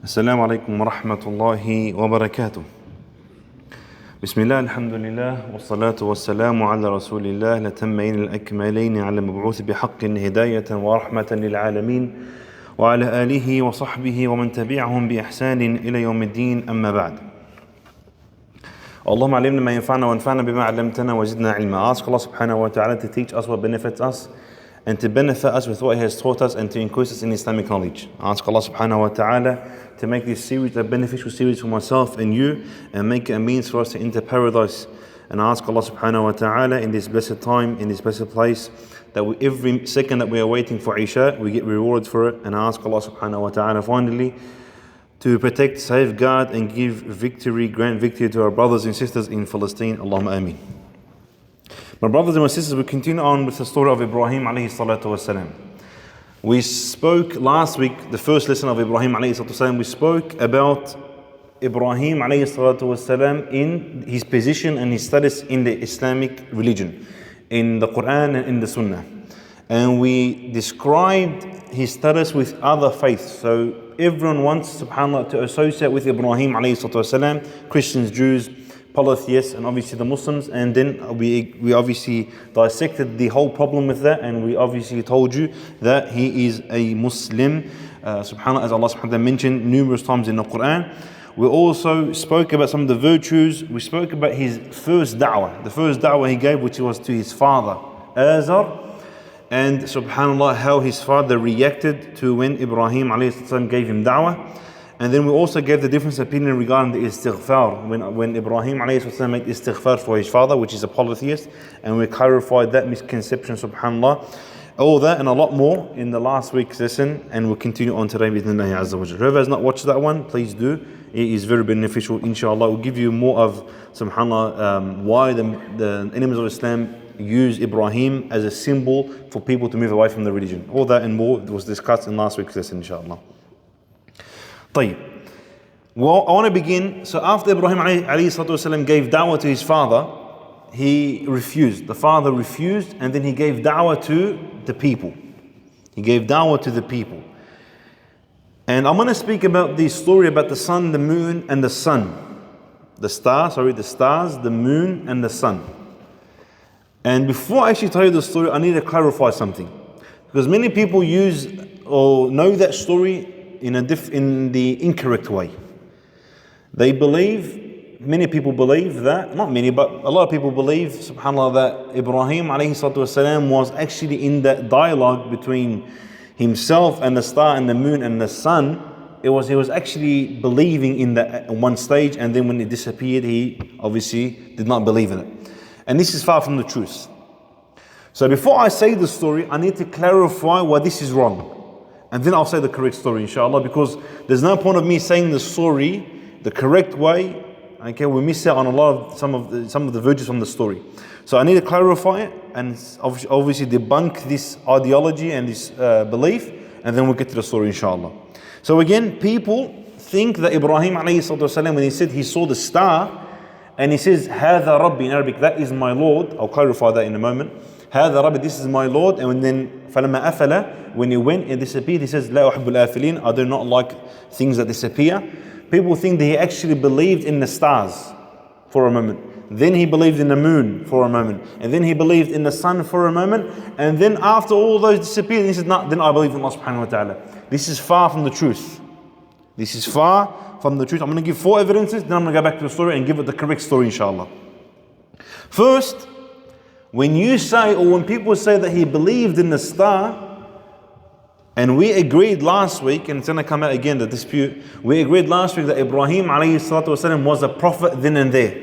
السلام عليكم ورحمة الله وبركاته. بسم الله الحمد لله والصلاة والسلام على رسول الله الأتمين الأكملين على المبعوث بحق هداية ورحمة للعالمين وعلى آله وصحبه ومن تبعهم بإحسان إلى يوم الدين أما بعد. اللهم علمنا ما ينفعنا وانفعنا بما علمتنا وزدنا علما. Ask Allah subhanahu wa ta'ala to teach us what benefits us and to benefit us with what He has taught us and to increase us in Islamic knowledge. Ask Allah subhanahu wa ta'ala to make this series a beneficial series for myself and you, and make it a means for us to enter paradise. And ask Allah subhanahu wa ta'ala in this blessed time, in this blessed place, that every second that we are waiting for Isha, we get rewarded for it. And ask Allah subhanahu wa ta'ala finally to protect, safeguard and give victory, grant victory to our brothers and sisters in Palestine. Allahumma ameen. My brothers and my sisters, we continue on with the story of Ibrahim alayhi salatu wasalam. We spoke last week, the first lesson of Ibrahim alayhi salatu wasalam, we spoke about Ibrahim alayhi salatu wasalam in his position and his status in the Islamic religion, in the Quran and in the Sunnah. And we described his status with other faiths. So everyone wants, subhanAllah, to associate with Ibrahim alayhi salatu wasalam, Christians, Jews, polytheists, and obviously the Muslims. And then we obviously dissected the whole problem with that, and we obviously told you that he is a Muslim, subhanAllah, as Allah subhanahu wa ta'ala mentioned numerous times in the Quran. We also spoke about some of the virtues. We spoke about his first da'wah, the first da'wah he gave, which was to his father Azar, and subhanAllah, how his father reacted to when Ibrahim alayhi salam gave him da'wah. And then we also gave the different opinion regarding the istighfar, when Ibrahim alayhi salam made istighfar for his father, which is a polytheist, and we clarified that misconception, subhanAllah. All that and a lot more in the last week's lesson, and we'll continue on today with Bismillah Azza wa Jal. Whoever has not watched that one, please do. It is very beneficial, inshallah. We'll give you more of, subhanAllah, why the enemies of Islam use Ibrahim as a symbol for people to move away from the religion. All that and more was discussed in last week's lesson, inshallah. Well, I want to begin. So after Ibrahim alayhi salatu wasalam gave da'wah to his father, he refused. The father refused, and then he gave da'wah to the people. He gave da'wah to the people. And I'm going to speak about the story about the sun, the moon, and the sun. The stars, the moon, and the sun. And before I actually tell you the story, I need to clarify something. Because many people use or know that story in the incorrect way. Many people believe that, not many, but a lot of people believe, subhanAllah, that Ibrahim alayhi salatu wasalam was actually in that dialogue between himself and the star and the moon and the sun. He was actually believing in that at one stage, and then when it disappeared, he obviously did not believe in it. And this is far from the truth. So before I say the story, I need to clarify why this is wrong. And then I'll say the correct story, inshallah, because there's no point of me saying the story the correct way. Okay, we miss out on a lot of some of the virtues from the story. So I need to clarify it and obviously debunk this ideology and this belief, and then we'll get to the story, inshallah. So again, people think that Ibrahim alayhi salatu wasalam, when he said he saw the star, and he says, "Hadha Rabbi" in Arabic, that is my Lord. I'll clarify that in a moment. "Hadha Rabbi," this is my Lord. And then فَلَمَّا أَفَلَ, when he went and disappeared, he says, "لَا أُحِبُّ الْآفِلِينَ," I do not like things that disappear. People think that he actually believed in the stars for a moment. Then he believed in the moon for a moment. And then he believed in the sun for a moment. And then after all those disappeared, he says, "No, then I believe in Allah subhanahu wa ta'ala." This is far from the truth. This is far from the truth. I'm going to give 4 evidences, then I'm going to go back to the story and give it the correct story, inshallah. First, when you say, or when people say that he believed in the star, and we agreed last week, and it's going to come out again, the dispute, we agreed last week that Ibrahim alayhi salatu wasalam was a prophet then and there.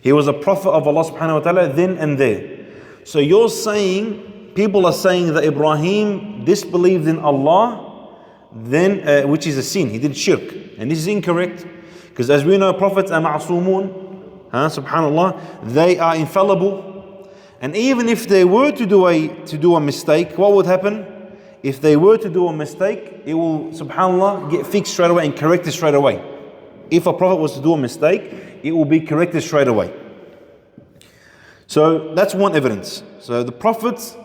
He was a prophet of Allah subhanahu wa ta'ala then and there. So you're saying, people are saying that Ibrahim disbelieved in Allah, then which is a sin, he did shirk. And this is incorrect, because as we know, prophets are ma'asumun, subhanallah, they are infallible. And even if they were to do a mistake, what would happen? If they were to do a mistake, it will, subhanallah, get fixed straight away and corrected straight away. If a prophet was to do a mistake, it will be corrected straight away. So that's one evidence. So the prophets,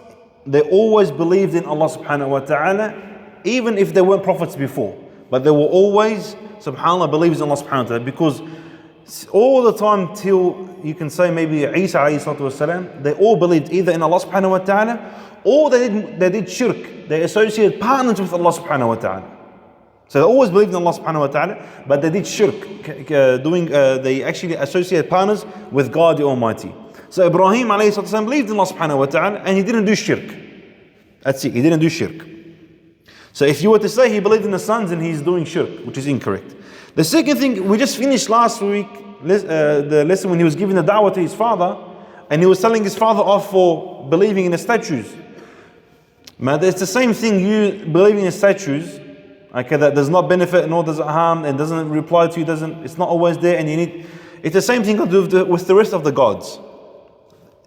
they always believed in Allah subhanahu wa ta'ala, even if they weren't prophets before. But they were always, subhanAllah, believers in Allah subhanahu wa ta'ala, because all the time till you can say maybe Isa alayhi salatu wasalam, they all believed either in Allah subhanahu wa ta'ala, or they did shirk. They associated partners with Allah subhanahu wa ta'ala. So they always believed in Allah subhanahu wa ta'ala, but they did shirk, they actually associated partners with God the Almighty. So Ibrahim alayhi salatu wasalam believed in Allah subhanahu wa ta'ala, and he didn't do shirk. That's it, he didn't do shirk. So if you were to say he believed in the sons, and he's doing shirk, which is incorrect. The second thing, we just finished last week, the lesson when he was giving the da'wah to his father, and he was telling his father off for believing in the statues. Man, it's the same thing, you believing in statues, okay, that does not benefit nor does it harm, and doesn't reply to you, it's not always there, and you need, it's the same thing to do with the rest of the gods.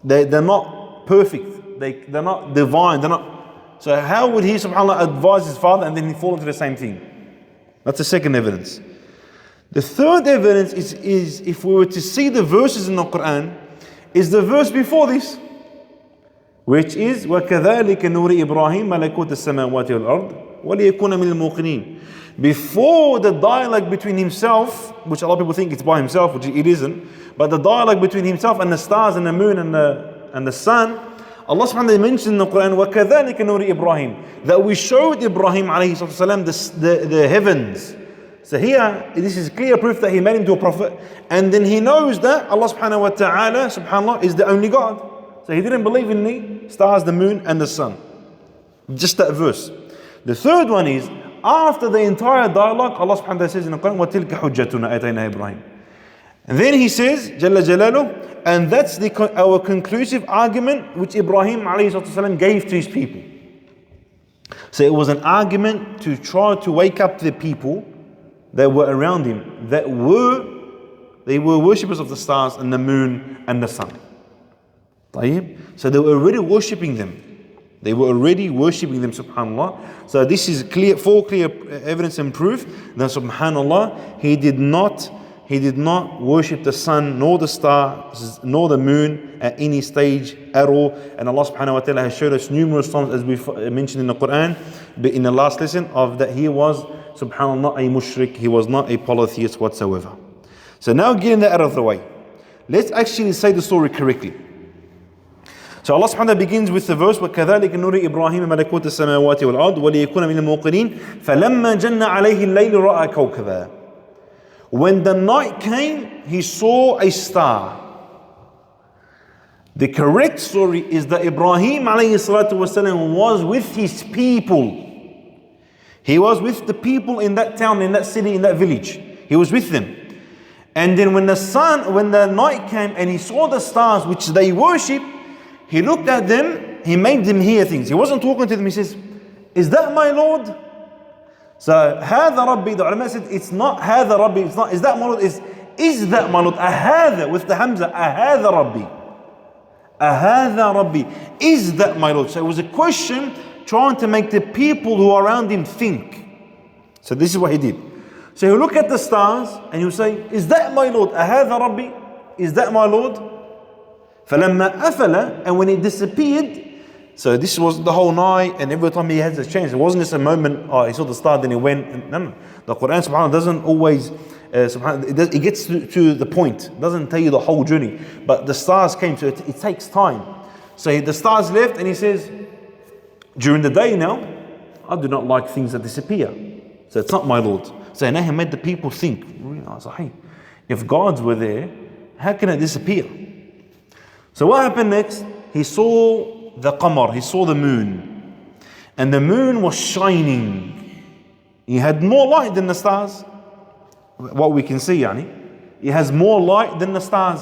They're not perfect, they're not divine, they're not. So how would he, subhanAllah, advise his father and then he fall into the same thing? That's the second evidence. The third evidence is if we were to see the verses in the Quran, is the verse before this, which is وَكَذَلِكَ نُورِ إِبْرَاهِيمَ مَلَكُوتَ السَّمَاوَاتِ وَالْأَرْضِ وَلِيَكُونَ مِنَ الْمُوقِنِينَ. Before the dialogue between himself, which a lot of people think it's by himself, which it isn't, but the dialogue between himself and the stars and the moon and the sun, Allah subhanahu wa ta'ala mentioned in the Quran, وَكَذَلِكَ نُورِ إِبْرَاهِيمَ, that we showed Ibrahim alayhi salam the heavens. So here, this is clear proof that he made him to a prophet, and then he knows that Allah subhanahu wa ta'ala, subhanallah, is the only God. So he didn't believe in the stars, the moon and the sun. Just that verse. The third one is, after the entire dialogue, Allah subhanahu wa ta'ala says in the Quran, وَتِلْكَ حُجَّتُنَا أَتَيْنَا إِبْرَاهِيمَ. And then he says, Jalla Jalaluh, and that's our conclusive argument which Ibrahim ﷺ gave to his people. So it was an argument to try to wake up the people that were around him, they were worshippers of the stars and the moon and the sun. So they were already worshipping them. They were already worshipping them, subhanAllah. So this is four clear evidence and proof that, subhanAllah, he did not worship the sun, nor the stars, nor the moon at any stage at all. And Allah subhanahu wa ta'ala has showed us numerous times, as we mentioned in the Quran, but in the last lesson, of that he was, subhanAllah, a mushrik, he was not a polytheist whatsoever. So now getting that out of the way, let's actually say the story correctly. So Allah subhanahu wa ta'ala begins with the verse, وَكَذَلِكَ نُورِ إِبْرَاهِيمَ مَلَكُوتَ السَّمَاوَاتِ وَالْأَرْضِ وَلِيَكُونَ مِنَ الْمُوقِنِينَ فَلَمَّا جَنَّ عَلَيْهِ اللَّيْلُ رَأَى كَوْكَبًا. When the night came, he saw a star. The correct story is that Ibrahim alayhi salatu wasalam was with his people. He was with the people in that town, in that city, in that village. He was with them. And then when the night came and he saw the stars which they worship, he looked at them, he made them hear things. He wasn't talking to them, he says, "Is that my Lord?" So, هذا ربي, the ulama said, it's not هذا ربي, it's not, is that my Lord, is that my Lord, أهذا, with the Hamza, أهذا ربي, أهذا ربي, is that my Lord? So it was a question trying to make the people who are around him think. So this is what he did. So he'll look at the stars and he'll say, is that my Lord? أهذا ربي, is that my Lord? فلما أفل, and when it disappeared, so this was the whole night, and every time he has a change. It wasn't just a moment, he saw the star, then he went. No. The Quran, subhanAllah, doesn't always, it gets to the point. It doesn't tell you the whole journey. But the stars came, so it takes time. So the stars left, and he says, during the day now, I do not like things that disappear. So it's not my Lord. So now he made the people think, if gods were there, how can it disappear? So what happened next? He saw the qamar, he saw the moon, and the moon was shining. He had more light than the stars. What we can see, he has more light than the stars.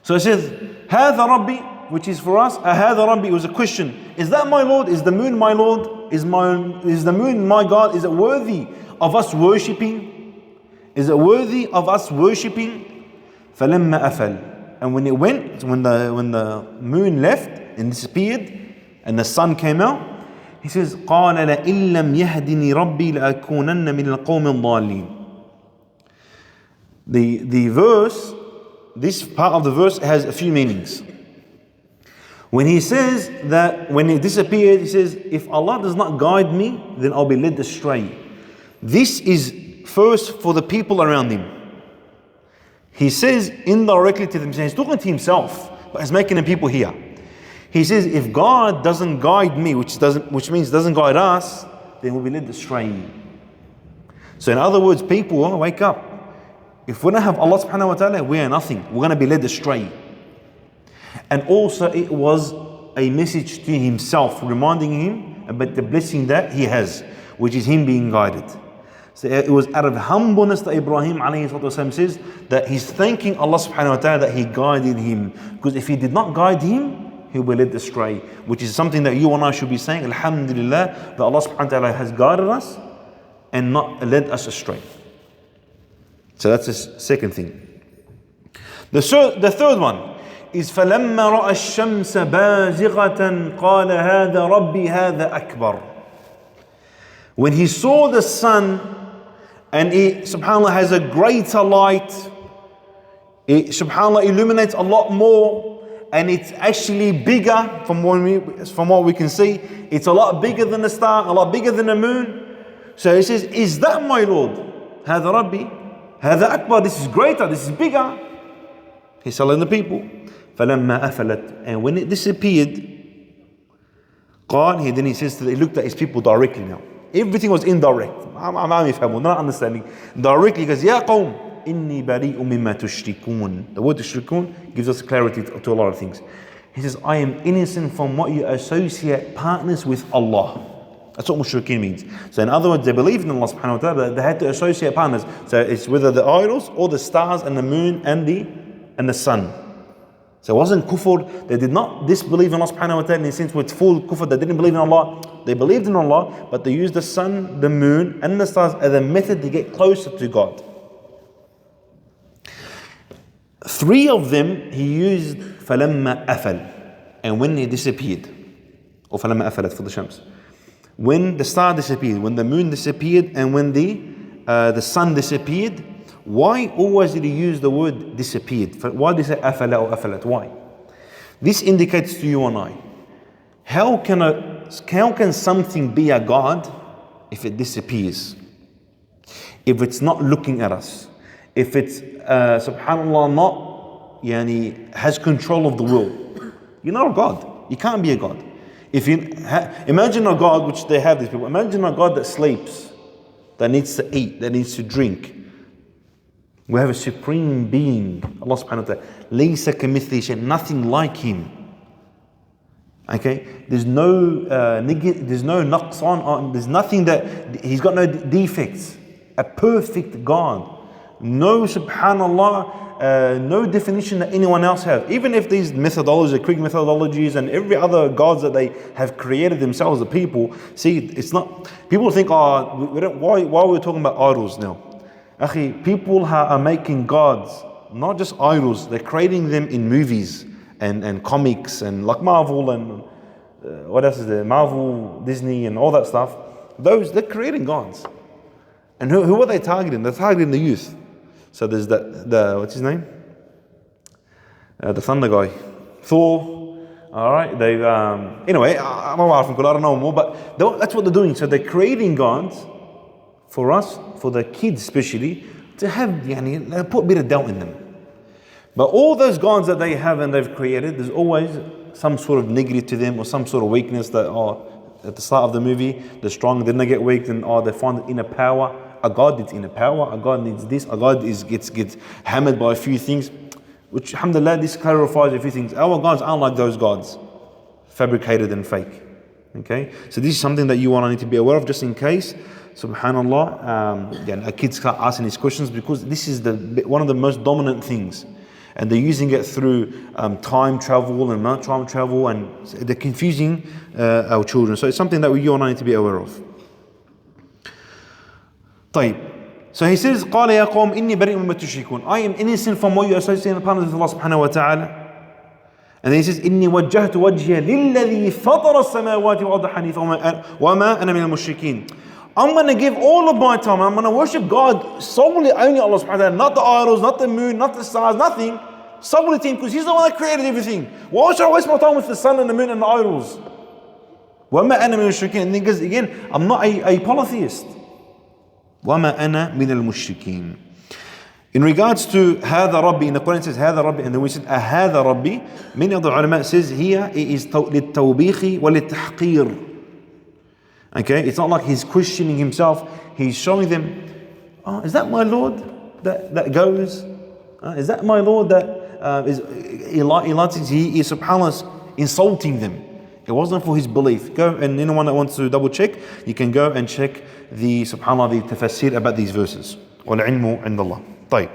So he says, هذا ربي, which is for us, هذا ربي, it was a question. Is that my Lord? Is the moon my Lord? Is the moon my God? Is it worthy of us worshipping? Is it worthy of us worshipping? فلما أفل, and when it went, when the moon left and disappeared, and the sun came out, he says, قال لئن لم يهدني ربي لأكونن من القوم الضالين. The verse, this part of the verse has a few meanings. When he says that when it disappeared, he says, if Allah does not guide me, then I'll be led astray. This is first for the people around him. He says indirectly to them, he's talking to himself, but he's making the people hear. He says, if God doesn't guide me, which means doesn't guide us, then we'll be led astray. So in other words, people, wake up. If we don't have Allah subhanahu wa ta'ala, we are nothing. We're going to be led astray. And also it was a message to himself, reminding him about the blessing that he has, which is him being guided. So it was out of humbleness that Ibrahim A.S. says that he's thanking Allah subhanahu wa ta'ala that he guided him. Because if he did not guide him, he will be led astray. Which is something that you and I should be saying, Alhamdulillah, that Allah subhanahu wa ta'ala has guided us and not led us astray. So that's the second thing. The third one is فَلَمَّا رَأَى الشَّمْسَ بَازِغَةً قَالَ هَذَا رَبِّي هَذَا أَكْبَرُ. When he saw the sun, and it, subhanAllah, has a greater light, it, subhanAllah, illuminates a lot more, and it's actually bigger from what we can see. It's a lot bigger than the star, a lot bigger than the moon. So he says, is that my Lord? هَذَا رَبِّي هَذَا أَكْبَرُ. This is greater, this is bigger. He's telling the people. فَلَمَّا أَفَلَتْ. And when it disappeared, then he says, he looked at his people directly now. Everything was indirect. I'm not understanding. Directly he goes, Ya qawm, inni bari'u mimma tushrikun. The word tushrikun gives us clarity to a lot of things. He says, I am innocent from what you associate partners with Allah. That's what mushrikeen means. So in other words, they believed in Allah subhanahu wa ta'ala, but they had to associate partners. So it's whether the idols or the stars and the moon and the sun. So it wasn't kufr. They did not disbelieve in Allah subhanahu wa ta'ala in the sense with full kufr. They didn't believe in Allah. They believed in Allah, but they used the sun, the moon, and the stars as a method to get closer to God. 3 of them he used فَلَمَّا أَفَلْ. And when he disappeared, or فَلَمَّا أَفَلَتْ for the shams. When the star disappeared, when the moon disappeared, and when the sun disappeared, why always did he use the word disappeared? Why did he say أَفَلَ or أَفَلَتْ? Why? This indicates to you and I, how can something be a God if it disappears? If it's not looking at us? If it's, subhanAllah, not has control of the world? You're not a God. You can't be a God. If you imagine a God, which they have these people, imagine a God that sleeps, that needs to eat, that needs to drink. We have a supreme being, Allah subhanahu wa ta'ala. Laysa kamithlihi shay, nothing like him. Okay, there's no naqsan, there's nothing that he's got, no defects. A perfect God. No, subhanallah, no definition that anyone else has. Even if these methodologies, the Greek methodologies, and every other gods that they have created themselves, the people, see, it's not. People think, why are we talking about idols now? Akhi, people are making gods, not just idols. They're creating them in movies and comics and like Marvel and what else is there? Marvel, Disney, and all that stuff. They're creating gods. And who are they targeting? They're targeting the youth. So there's what's his name? The thunder guy, Thor. All right, they've anyway. I don't know more, but that's what they're doing. So they're creating gods for us, for the kids especially, to have put a bit of doubt in them. But all those gods that they have and they've created, there's always some sort of negative to them or some sort of weakness that at the start of the movie, they're strong, then they get weak, and they find inner power. A God needs inner power, a God needs this, a God gets hammered by a few things, which alhamdulillah, this clarifies a few things. Our gods aren't like those gods, fabricated and fake. Okay, so this is something that you want to need to be aware of, just in case, subhanallah, a kid start asking these questions, because this is one of the most dominant things. And they're using it through time travel and not time travel, and they're confusing our children. So it's something that you and I need to be aware of. طيب. So he says, قال يا قوم إني بريء مما تشركون. I am innocent from what you associate the partners with Allah subhanahu wa ta'ala. And then he says, إني وجهت وجهي للذي فطر السماوات والأرض حنيفا وما أنا من المشركين. I'm going to give all of my time, I'm going to worship God solely, only Allah subhanahu wa ta'ala, not the idols, not the moon, not the stars, nothing, solely to Him, because He's the one that created everything. Why should I waste my time with the sun and the moon and the idols? وَمَا أَنَا مِنَ الْمُشْرِكِينَ. And then he goes again, I'm not a polytheist. وَمَا أَنَا مِنَ الْمُشْرِكِينَ. In regards to هذا ربي, in the Quran it says هذا ربي, and then we said هذا ربي. Many of the ulama says here it is للتوبيخ وللتحقير. Okay, it's not like he's questioning himself. He's showing them, oh, is that my Lord that goes? Is that my Lord that is? He is subhanAllah insulting them. It wasn't for his belief. Go, and anyone that wants to double check, you can go and check the subhanAllah the tafsir about these verses. وَالْعِلْمُ عِنْدَ اللَّهِ. طيب.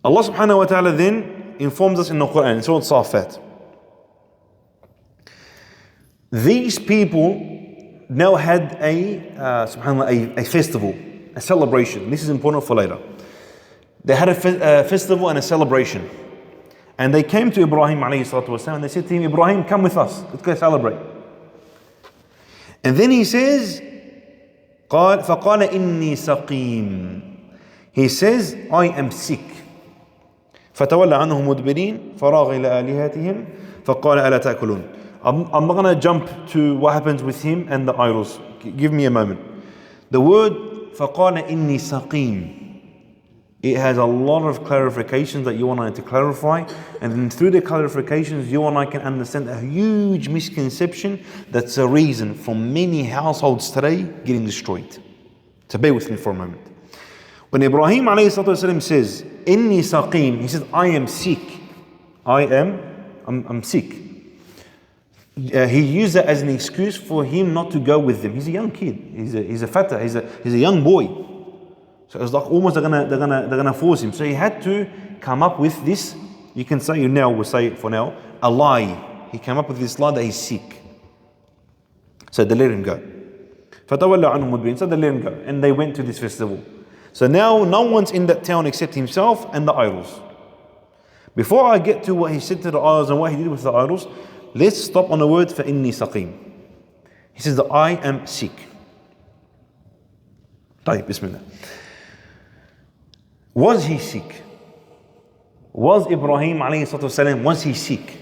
Allah subhanahu wa ta'ala then informs us in the Quran, in Surah Safat. These people now had subhanAllah, a festival, a celebration. This is important for later. They had a festival and a celebration. And they came to Ibrahim A.S. and they said to him, Ibrahim, come with us, let's go celebrate. And then he says, فَقَالَ إِنِّي سَقِيمٌ. He says, I am sick. فَتَوَلَّ عَنْهُمْ مُدْبِرِينَ فَرَاغَ إِلَىٰ آلِهَتِهِمْ فَقَالَ أَلَا تَأْكُلُونَ. I'm not going to jump to what happens with him and the idols. Give me a moment. The word فَقَالَ إِنِّي سَقِيمٌ, it has a lot of clarifications that you and I need to clarify, and then through the clarifications you and I can understand a huge misconception that's a reason for many households today getting destroyed. So bear with me for a moment. When Ibrahim A.S. says إِنِّي سَقِيمٌ, he says I am sick. I'm sick. He used that as an excuse for him not to go with them. He's a young kid. He's a fata. He's a young boy. So it's like almost they're gonna force him. So he had to come up with this. You can say we'll say it for now, a lie. He came up with this lie that he's sick. So they let him go. فَتَوَلَّ عَنْهُمْ مُدْبِرِينَ. So they let him go, and they went to this festival. So now no one's in that town except himself and the idols. Before I get to what he said to the idols and what he did with the idols, let's stop on the word فَإِنِّي سَقِيمٌ. He says that I am sick. طيب, Bismillah. Was he sick? Was Ibrahim A.S. was he sick?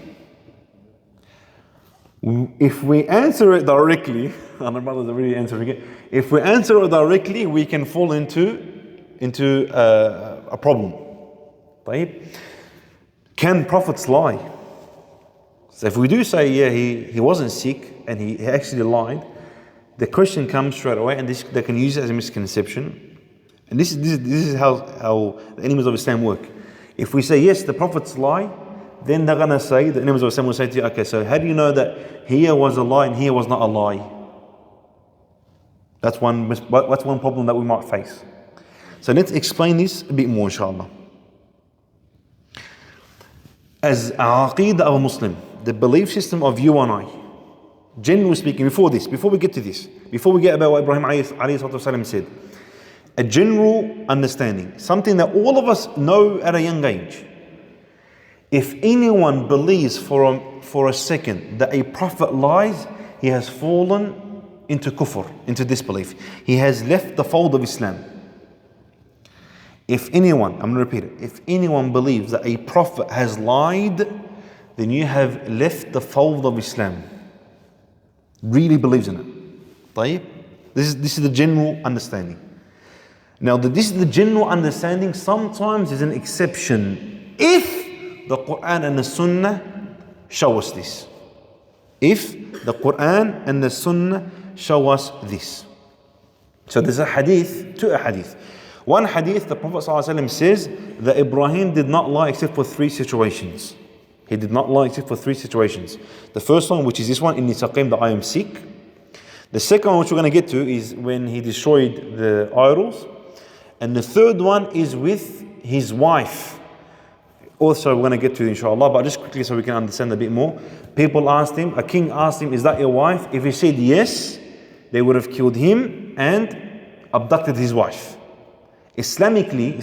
If we answer it directly, and our brothers are really answering it. If we answer it directly, we can fall into a problem. طيب. Can prophets lie? So if we do say, yeah, he wasn't sick and he actually lied, the question comes straight away, and they can use it as a misconception. And this is how the enemies of Islam work. If we say, yes, the prophets lie, then they're going to say, the enemies of Islam will say to you, okay, so how do you know that here was a lie and here was not a lie? That's one problem that we might face. So let's explain this a bit more, inshallah. As aqeedah of a Muslim, the belief system of you and I, generally speaking, before we get to this, before we get about what Ibrahim A.S. said, a general understanding, something that all of us know at a young age. If anyone believes for a second that a prophet lies, he has fallen into kufr, into disbelief. He has left the fold of Islam. If anyone, I'm going to repeat it, if anyone believes that a prophet has lied, then you have left the fold of Islam. Really believes in it. طيب? This is the general understanding. Now, this is the general understanding. Sometimes there's an exception. If the Quran and the Sunnah show us this. If the Quran and the Sunnah show us this. So there's a hadith, two hadith. One hadith, the Prophet ﷺ says that Ibrahim did not lie except for three situations. He did not lie except for three situations. The first one, which is this one, إِنِّي سَقِيمٌ, that I am sick. The second one, which we're going to get to, is when he destroyed the idols. And the third one is with his wife. Also, we're going to get to it, inshallah, but just quickly so we can understand a bit more. People asked him, a king asked him, is that your wife? If he said yes, they would have killed him and abducted his wife. Islamically,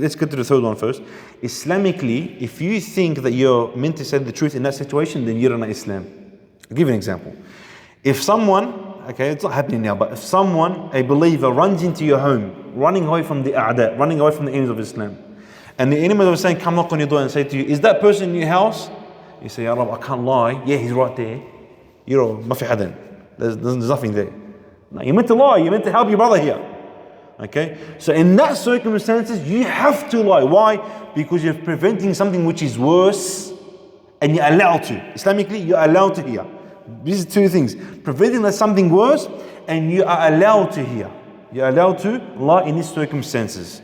let's get to the third one first. Islamically, if you think that you're meant to say the truth in that situation, then you're not Islam. I'll give you an example. If someone, okay, it's not happening now, but if someone, a believer, runs into your home, running away from the a'da, running away from the enemies of Islam, and the enemies are saying, come knock on your door and say to you, is that person in your house? You say, Ya Rab, I can't lie. Yeah, he's right there. You're mafi hadan. There's nothing there. No, you meant to lie, you meant to help your brother here. Okay? So in that circumstances, you have to lie. Why? Because you're preventing something which is worse, and you're allowed to. Islamically, you're allowed to hear. These are two things. Preventing something worse, and you are allowed to hear. You're allowed to lie in these circumstances.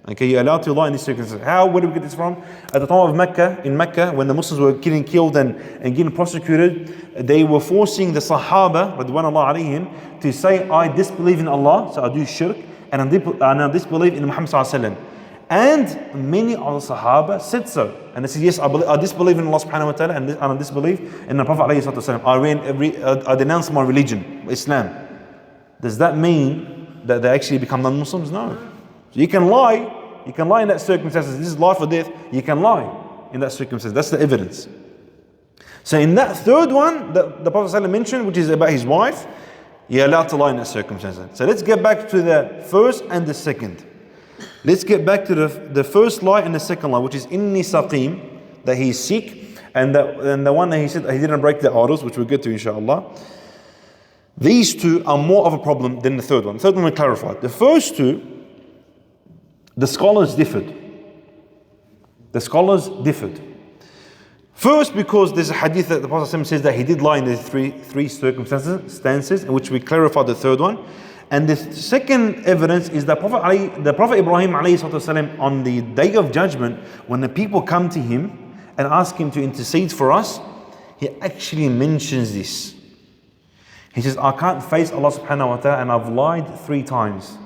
Okay, you're allowed to lie in these circumstances. Where do we get this from? At the time of Mecca, in Mecca, when the Muslims were getting killed and getting prosecuted, they were forcing the Sahaba, radwanullah alayhim, to say, I disbelieve in Allah, so I do shirk, and I disbelieve in Muhammad sallallahu alaihi wasallam. And many of the Sahaba said so. And they said, yes, I disbelieve in Allah subhanahu wa ta'ala, and I disbelieve in the Prophet alayhi wasallam. I denounce my religion, Islam. Does that mean that they actually become non-Muslims? No. So you can lie in that circumstances. This is life or death. You can lie in that circumstance. That's the evidence. So in that third one that the Prophet ﷺ mentioned, which is about his wife, you're allowed to lie in that circumstance. So let's get back to the first and the second. Let's get back to the first lie and the second lie, which is inni saqim, that he is sick, and the one that he said he didn't break the idols, which we'll get to inshallah. These two are more of a problem than the third one. The third one we clarified. The first two, the scholars differed. First, because there's a hadith that the Prophet says that he did lie in the three circumstances, in which we clarified the third one. And the second evidence is that the Prophet Ibrahim A.S, on the day of judgment, when the people come to him and ask him to intercede for us, he actually mentions this. He says, I can't face Allah subhanahu wa ta'ala and I've lied 3 times.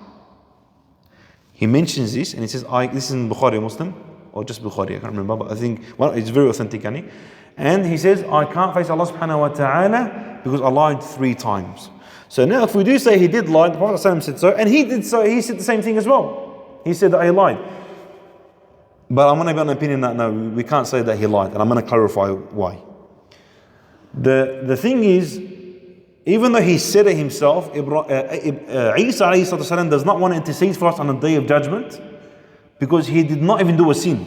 He mentions this and he says, this is in Bukhari Muslim, or just Bukhari, I can't remember, but I think, it's very authentic. And he says, I can't face Allah subhanahu wa ta'ala because I lied 3 times. So now if we do say he did lie, the Prophet said so, and he did so, he said the same thing as well. He said that he lied. But I'm going to be on the opinion that no, we can't say that he lied, and I'm going to clarify why. The thing is, even though he said it himself, Isa does not want to intercede for us on the day of judgment because he did not even do a sin.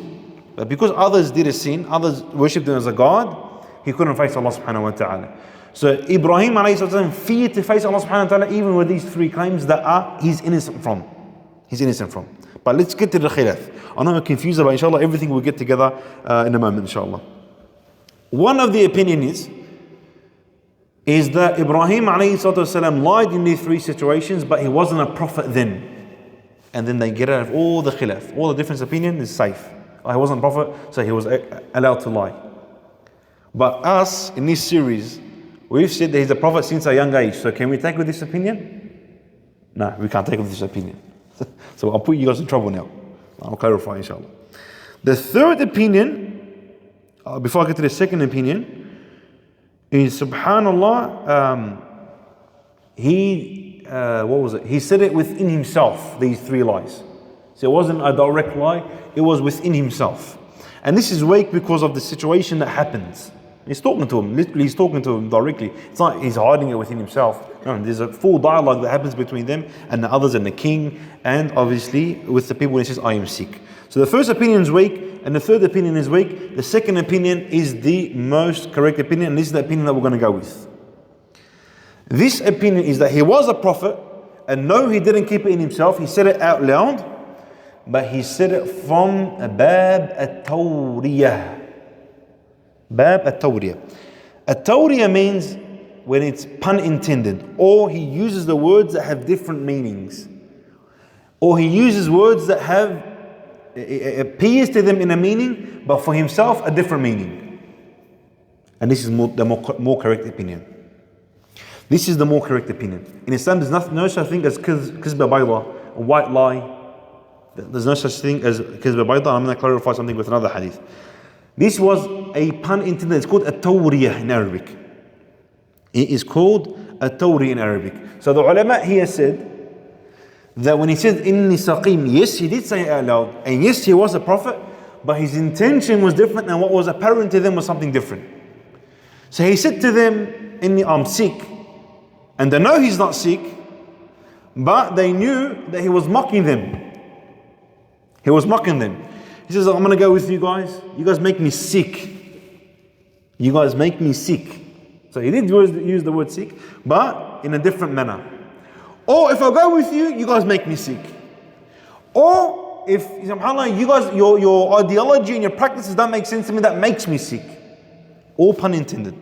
But because others did a sin, others worshipped him as a god, he couldn't face Allah subhanahu wa ta'ala. So Ibrahim A.S. feared to face Allah subhanahu wa ta'ala even with these 3 claims that he's innocent from. But let's get to the khilaf. I know we're confused about inshallah, everything we'll get together in a moment inshallah. One of the opinion is that Ibrahim A.S. lied in these 3 situations, but he wasn't a prophet then. And then they get out of all the khilaf, all the different opinions is safe. He wasn't a prophet, so he was allowed to lie. But us, in this series, we've said that he's a prophet since a young age. So can we take with this opinion? No, we can't take with this opinion. So I'll put you guys in trouble now. I'll clarify inshallah. The third opinion, before I get to the second opinion, is subhanallah, he said it within himself, these 3 lies. So it wasn't a direct lie, it was within himself. And this is weak because of the situation that happens. He's talking to him, literally he's talking to him directly. It's not he's hiding it within himself. No, there's a full dialogue that happens between them and the others and the king, and obviously with the people when he says, I am sick. So the first opinion is weak, and the third opinion is weak. The second opinion is the most correct opinion, and this is the opinion that we're going to go with. This opinion is that he was a prophet, and no, he didn't keep it in himself, he said it out loud, but he said it from Bab at-Tawriyah. Bab at-Tawriyah. At-Tawriyah means when it's pun intended, or he uses the words that have different meanings, or he uses words that have, it appears to them in a meaning, but for himself a different meaning. And this is the more correct opinion. This is the more correct opinion. In Islam, there's no such thing as kizba bayda, a white lie. There's no such thing as kizba bayda. I'm going to clarify something with another hadith. This was a pun intended. It's called at-Tawriyah in Arabic. It is called at-Tawriyah in Arabic. So the ulama here said that when he said inni saqim, yes, he did say it out loud, and yes, he was a prophet, but his intention was different, and what was apparent to them was something different. So he said to them, I'm sick, and they know he's not sick, but they knew that he was mocking them. He was mocking them. He says, I'm going to go with you guys. You guys make me sick. You guys make me sick. So he did use the word sick, but in a different manner. Or if I go with you, you guys make me sick. Or if, subhanAllah, you guys, your ideology and your practices don't make sense to me, that makes me sick. All pun intended.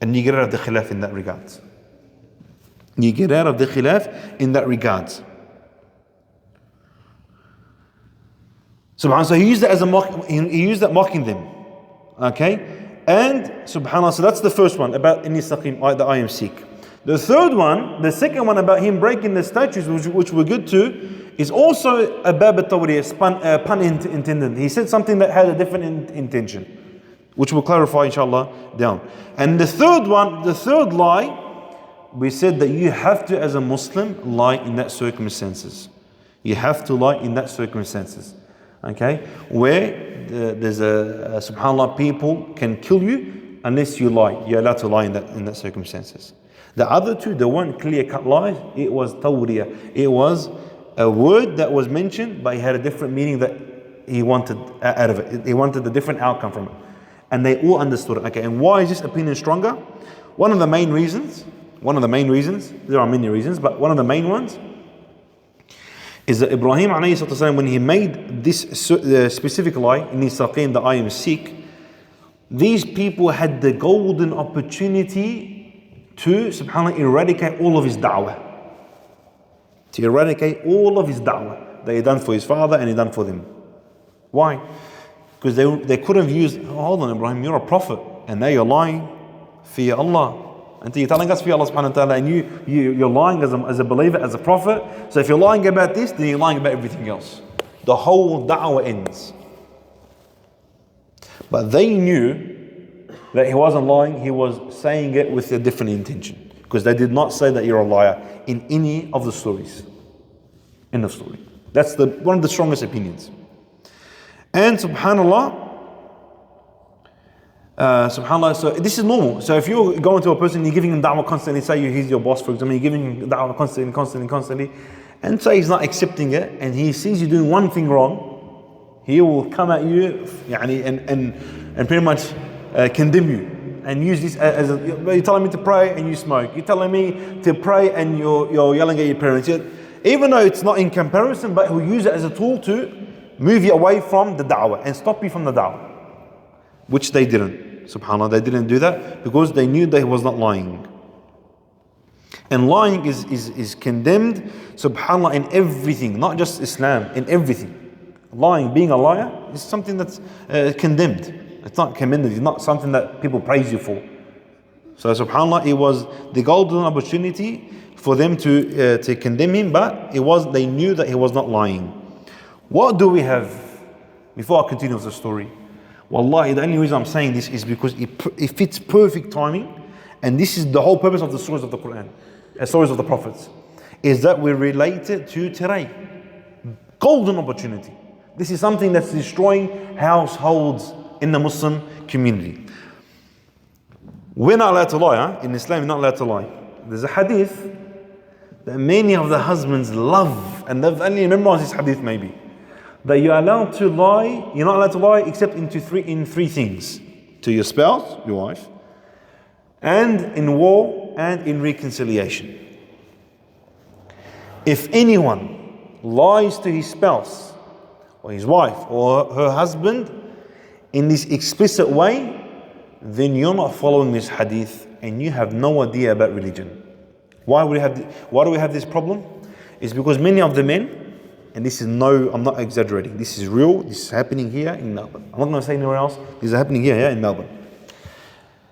And you get out of the khilaf in that regard. You get out of the khilaf in that regard. SubhanAllah, so he used that as a mock, he used that mocking them. Okay? And SubhanAllah, so that's the first one about inni saqim, that I am sick. The third one, the second one about him breaking the statues, which we're good to, is also a bab al-tawriyah, pun intended. He said something that had a different intention, which we'll clarify inshallah down. And the third one, the third lie, we said that you have to, as a Muslim, lie in that circumstances. You have to lie in that circumstances. Okay? Where there's subhanAllah, people can kill you unless you lie. You're allowed to lie in that circumstances. The other two, the one clear-cut lie, it was tawriyah. It was a word that was mentioned, but it had a different meaning that he wanted out of it. He wanted a different outcome from it. And they all understood it. Okay, and why is this opinion stronger? One of the main reasons, there are many reasons, but one of the main ones is that Ibrahim A.S, when he made this specific lie, inni saqim, that I am sick, these people had the golden opportunity to, subhanAllah, eradicate all of his da'wah. To eradicate all of his da'wah that he done for his father and he done for them. Why? Because they could have used, hold on Ibrahim, you're a prophet, and now you're lying for Allah. And you're telling us for Allah subhanahu wa ta'ala, and you're lying as a believer, as a prophet. So if you're lying about this, then you're lying about everything else. The whole da'wah ends. But they knew that he wasn't lying, he was saying it with a different intention. Because they did not say that you're a liar in any of the stories. In the story. That's one of the strongest opinions. And subhanAllah, so this is normal. So if you're going to a person, you're giving him da'wah constantly, say he's your boss for example, you're giving him da'wah constantly, and say he's not accepting it, and he sees you doing one thing wrong, he will come at you and pretty much condemn you and use this as you're telling me to pray and you smoke, you're telling me to pray and you're yelling at your parents. Even though it's not in comparison, but he'll use it as a tool to move you away from the da'wah and stop you from the da'wah, which they didn't. SubhanAllah, they didn't do that because they knew that he was not lying. And lying is condemned, subhanAllah, in everything, not just Islam, in everything. Lying, being a liar, is something that's condemned. It's not commended, it's not something that people praise you for. So subhanAllah, it was the golden opportunity for them to condemn him, but they knew that he was not lying. What do we have? Before I continue with the story, wallahi, the only reason I'm saying this is because it fits perfect timing, and this is the whole purpose of the stories of the Quran, stories of the prophets, is that we relate it to today. Golden opportunity. This is something that's destroying households in the Muslim community. We're not allowed to lie, in Islam you're not allowed to lie. There's a hadith that many of the husbands love, and they've only memorized this hadith maybe, that you're allowed to lie, you're not allowed to lie except in three things. To your spouse, your wife, and in war, and in reconciliation. If anyone lies to his spouse, or his wife, or her husband, in this explicit way, then you're not following this hadith, and you have no idea about religion. Why do we have this problem? It's because many of the men, and I'm not exaggerating, this is real, this is happening here in Melbourne. I'm not going to say anywhere else, this is happening here in Melbourne.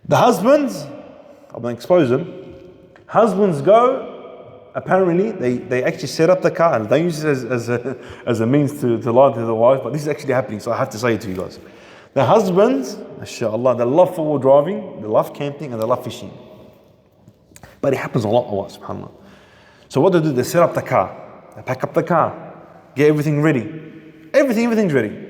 The husbands, I'm going to expose them, husbands go, apparently, they actually set up the car, and they use it as a means to lie to the wife, but this is actually happening, so I have to say it to you guys. The husbands, mashallah, they love four-wheel driving, they love camping, and they love fishing. But it happens a lot, subhanAllah. So what they do, they set up the car, they pack up the car, get everything ready. Everything's ready.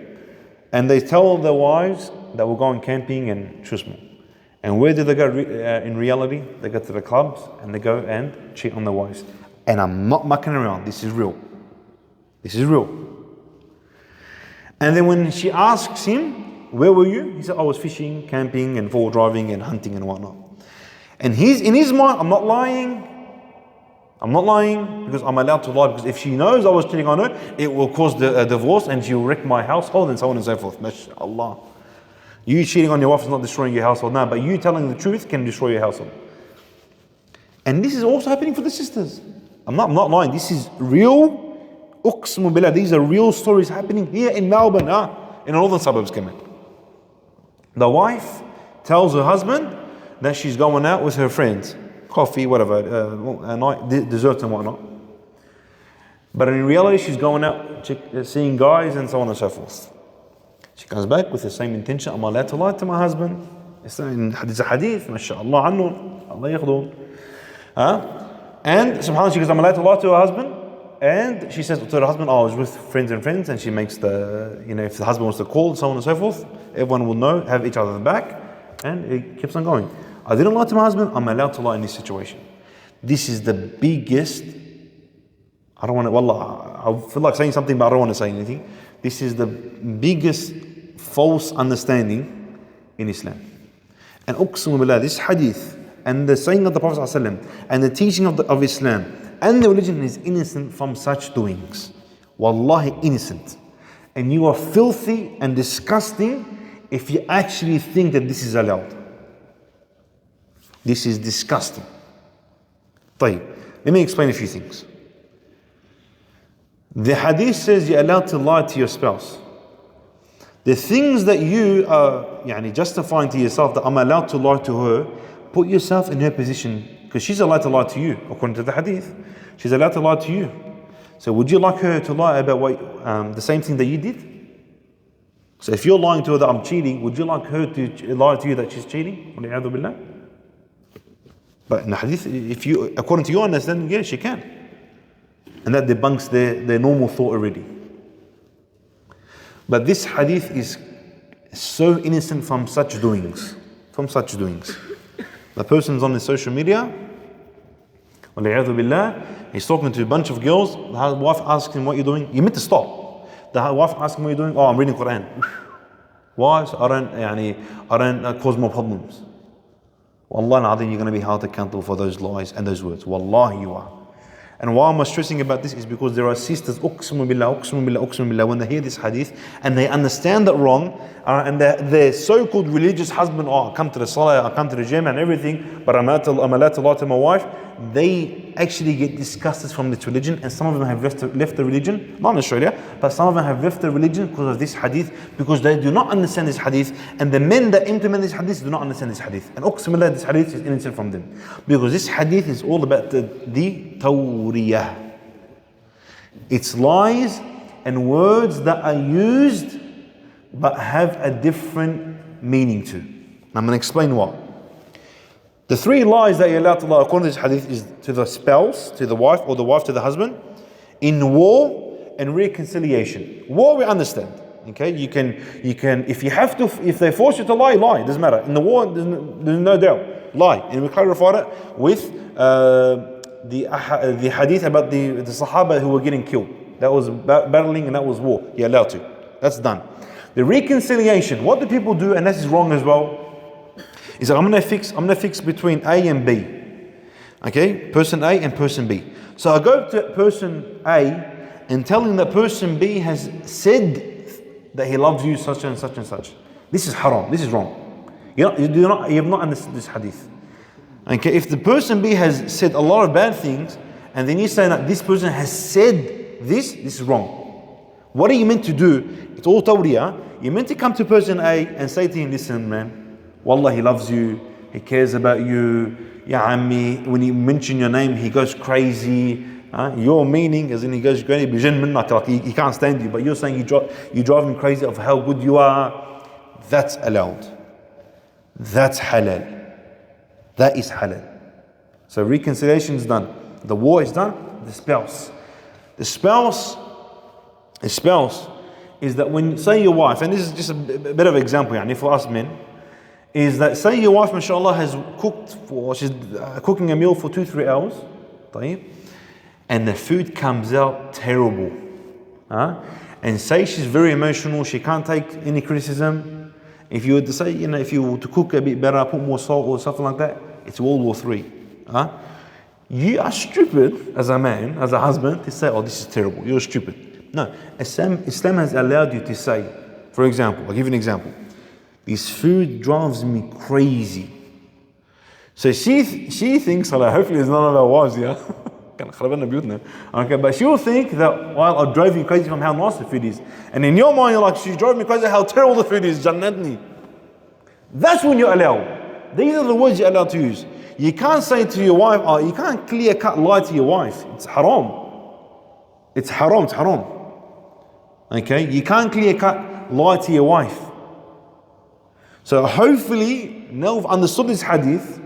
And they tell their wives that we're going camping and trust me. And where do they go in reality? They go to the clubs and they go and cheat on their wives. And I'm not mucking around, this is real. This is real. And then when she asks him, where were you? He said, I was fishing, camping, and four-wheel driving, and hunting and whatnot. And in his mind, I'm not lying. I'm not lying because I'm allowed to lie, because if she knows I was cheating on her, it will cause a divorce and she'll wreck my household and so on and so forth. MashaAllah. You cheating on your wife is not destroying your household now, but you telling the truth can destroy your household. And this is also happening for the sisters. I'm not lying. This is real. Uqsimu billah. These are real stories happening here in Melbourne, in the northern suburbs. The wife tells her husband that she's going out with her friends, coffee, whatever, a night, desserts and whatnot. But in reality, she's going out, seeing guys and so on and so forth. She comes back with the same intention. I'm allowed to lie to my husband. It's in hadith, mashallah anhu, Allah yakhdun. And subhanAllah, she goes, I'm allowed to lie to her husband. And she says to her husband, I was with friends, and she makes the, if the husband wants to call, so on and so forth, everyone will know, have each other's back, and it keeps on going. I didn't lie to my husband, I'm allowed to lie in this situation. This is the biggest, I don't want to, wallah, I feel like saying something, but I don't want to say anything. This is the biggest false understanding in Islam. And uqsimu billah, this hadith, and the saying of the Prophet ﷺ, and the teaching of Islam, and the religion is innocent from such doings. Wallahi, innocent. And you are filthy and disgusting if you actually think that this is allowed. This is disgusting. طيب, let me explain a few things. The hadith says you're allowed to lie to your spouse. The things that you are justifying to yourself that I'm allowed to lie to her, put yourself in her position, because she's allowed to lie to you, according to the hadith. She's allowed to lie to you. So would you like her to lie about the same thing that you did? So if you're lying to her that I'm cheating, would you like her to lie to you that she's cheating? But in the hadith, according to your understanding, yes, she can. And that debunks their normal thought already. But this hadith is so innocent from such doings. The person's on the social media, he's talking to a bunch of girls. The wife asks him, what are you doing? You meant to stop. The wife asks him, what are you doing? Oh, I'm reading Quran. Why? So I don't cause more problems. Wallahi al-Azim, you're going to be held accountable for those lies and those words. Wallahi, you are. And why I'm stressing about this is because there are sisters, uqsimu billah, when they hear this hadith and they understand that wrong, and their so-called religious husband, I come to the salah, I come to the gym and everything, but I'm allowed to lie to my wife, they actually get disgusted from this religion, and some of them have left the religion, not in Australia, but some of them have left the religion because of this hadith, because they do not understand this hadith, and the men that implement this hadith do not understand this hadith. And uqsimu billah, this hadith is innocent from them. Because this hadith is all about the tawriyah. It's lies and words that are used but have a different meaning to. I'm going to explain what. The three lies that you're allowed to lie according to this hadith is to the spouse, to the wife, or the wife to the husband, in war and reconciliation. War, we understand. Okay, you can, if they force you to lie, lie. It doesn't matter. In the war, there's no doubt, lie. And we clarified it with the hadith about the Sahaba who were getting killed. That was battling and that was war. You're allowed to. That's done. The reconciliation. What do people do? And this is wrong as well. Is that I'm gonna fix between A and B. Okay, person A and person B. So I go to person A and tell him that person B has said that he loves you such and such and such. This is haram. This is wrong. You have not understood this hadith. Okay, if the person B has said a lot of bad things, and then you say that this person has said this is wrong. What are you meant to do? It's all tawriyah. You're meant to come to person A and say to him, listen man, wallah, he loves you, he cares about you, ya ammi, when you mention your name, he goes crazy. Your meaning, as in he goes crazy, like he can't stand you, but you're saying you drive him crazy of how good you are. That's allowed. That's halal. That is halal. So reconciliation is done. The war is done. The spouse is that when, say your wife, and this is just a bit of an example, for us men, is that say your wife, mashallah, has she's cooking a meal for 2-3 hours, and the food comes out terrible. And say she's very emotional, she can't take any criticism. If you were to say, if you were to cook a bit better, put more salt or something like that, it's World War III. You are stupid as a man, as a husband, to say, oh, this is terrible, you're stupid. No, Islam has allowed you to say, for example, I'll give you an example. This food drives me crazy. So she thinks, hopefully it's none of our wives here. Okay, but she'll think that while I drove you crazy from how nice the food is. And in your mind, you're like, she drove me crazy how terrible the food is, jannatni. That's when you're allowed. These are the words you're allowed to use. You can't say to your wife, you can't clear cut lie to your wife. It's haram. It's haram. Okay, you can't clear cut lie to your wife. So hopefully, now we've understood this hadith,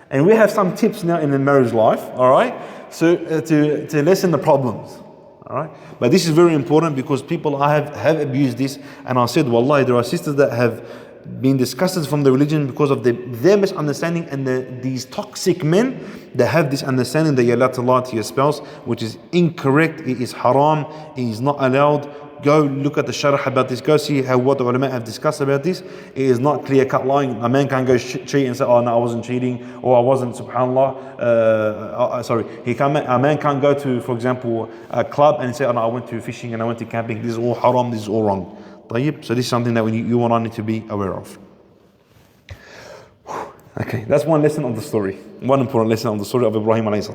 and we have some tips now in the marriage life, all right? So to lessen the problems, all right? But this is very important because people have abused this, and I said, wallahi, there are sisters that have been disgusted from the religion because of their misunderstanding, and these toxic men that have this understanding that you're allowed to lie to your spouse, which is incorrect. It is haram. It is not allowed. Go look at the sharh about this. Go see what the ulama have discussed about this. It is not clear-cut lying. A man can't go cheat and say, oh no, I wasn't cheating, or I wasn't, subhanallah. A man can't go to, for example, a club and say, oh no, I went to fishing and I went to camping. This is all haram, this is all wrong. So this is something that you and I need to be aware of. Okay, that's one lesson of the story. One important lesson of the story of Ibrahim A.S.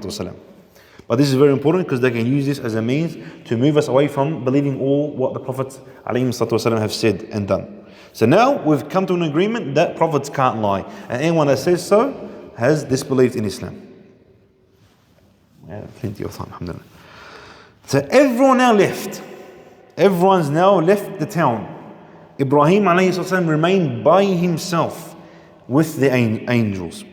But this is very important because they can use this as a means to move us away from believing all what the Prophets ﷺ have said and done. So now we've come to an agreement that prophets can't lie. And anyone that says so has disbelieved in Islam. Plenty of time, alhamdulillah. So everyone now left. Everyone's now left the town. Ibrahim ﷺ remained by himself with the angels.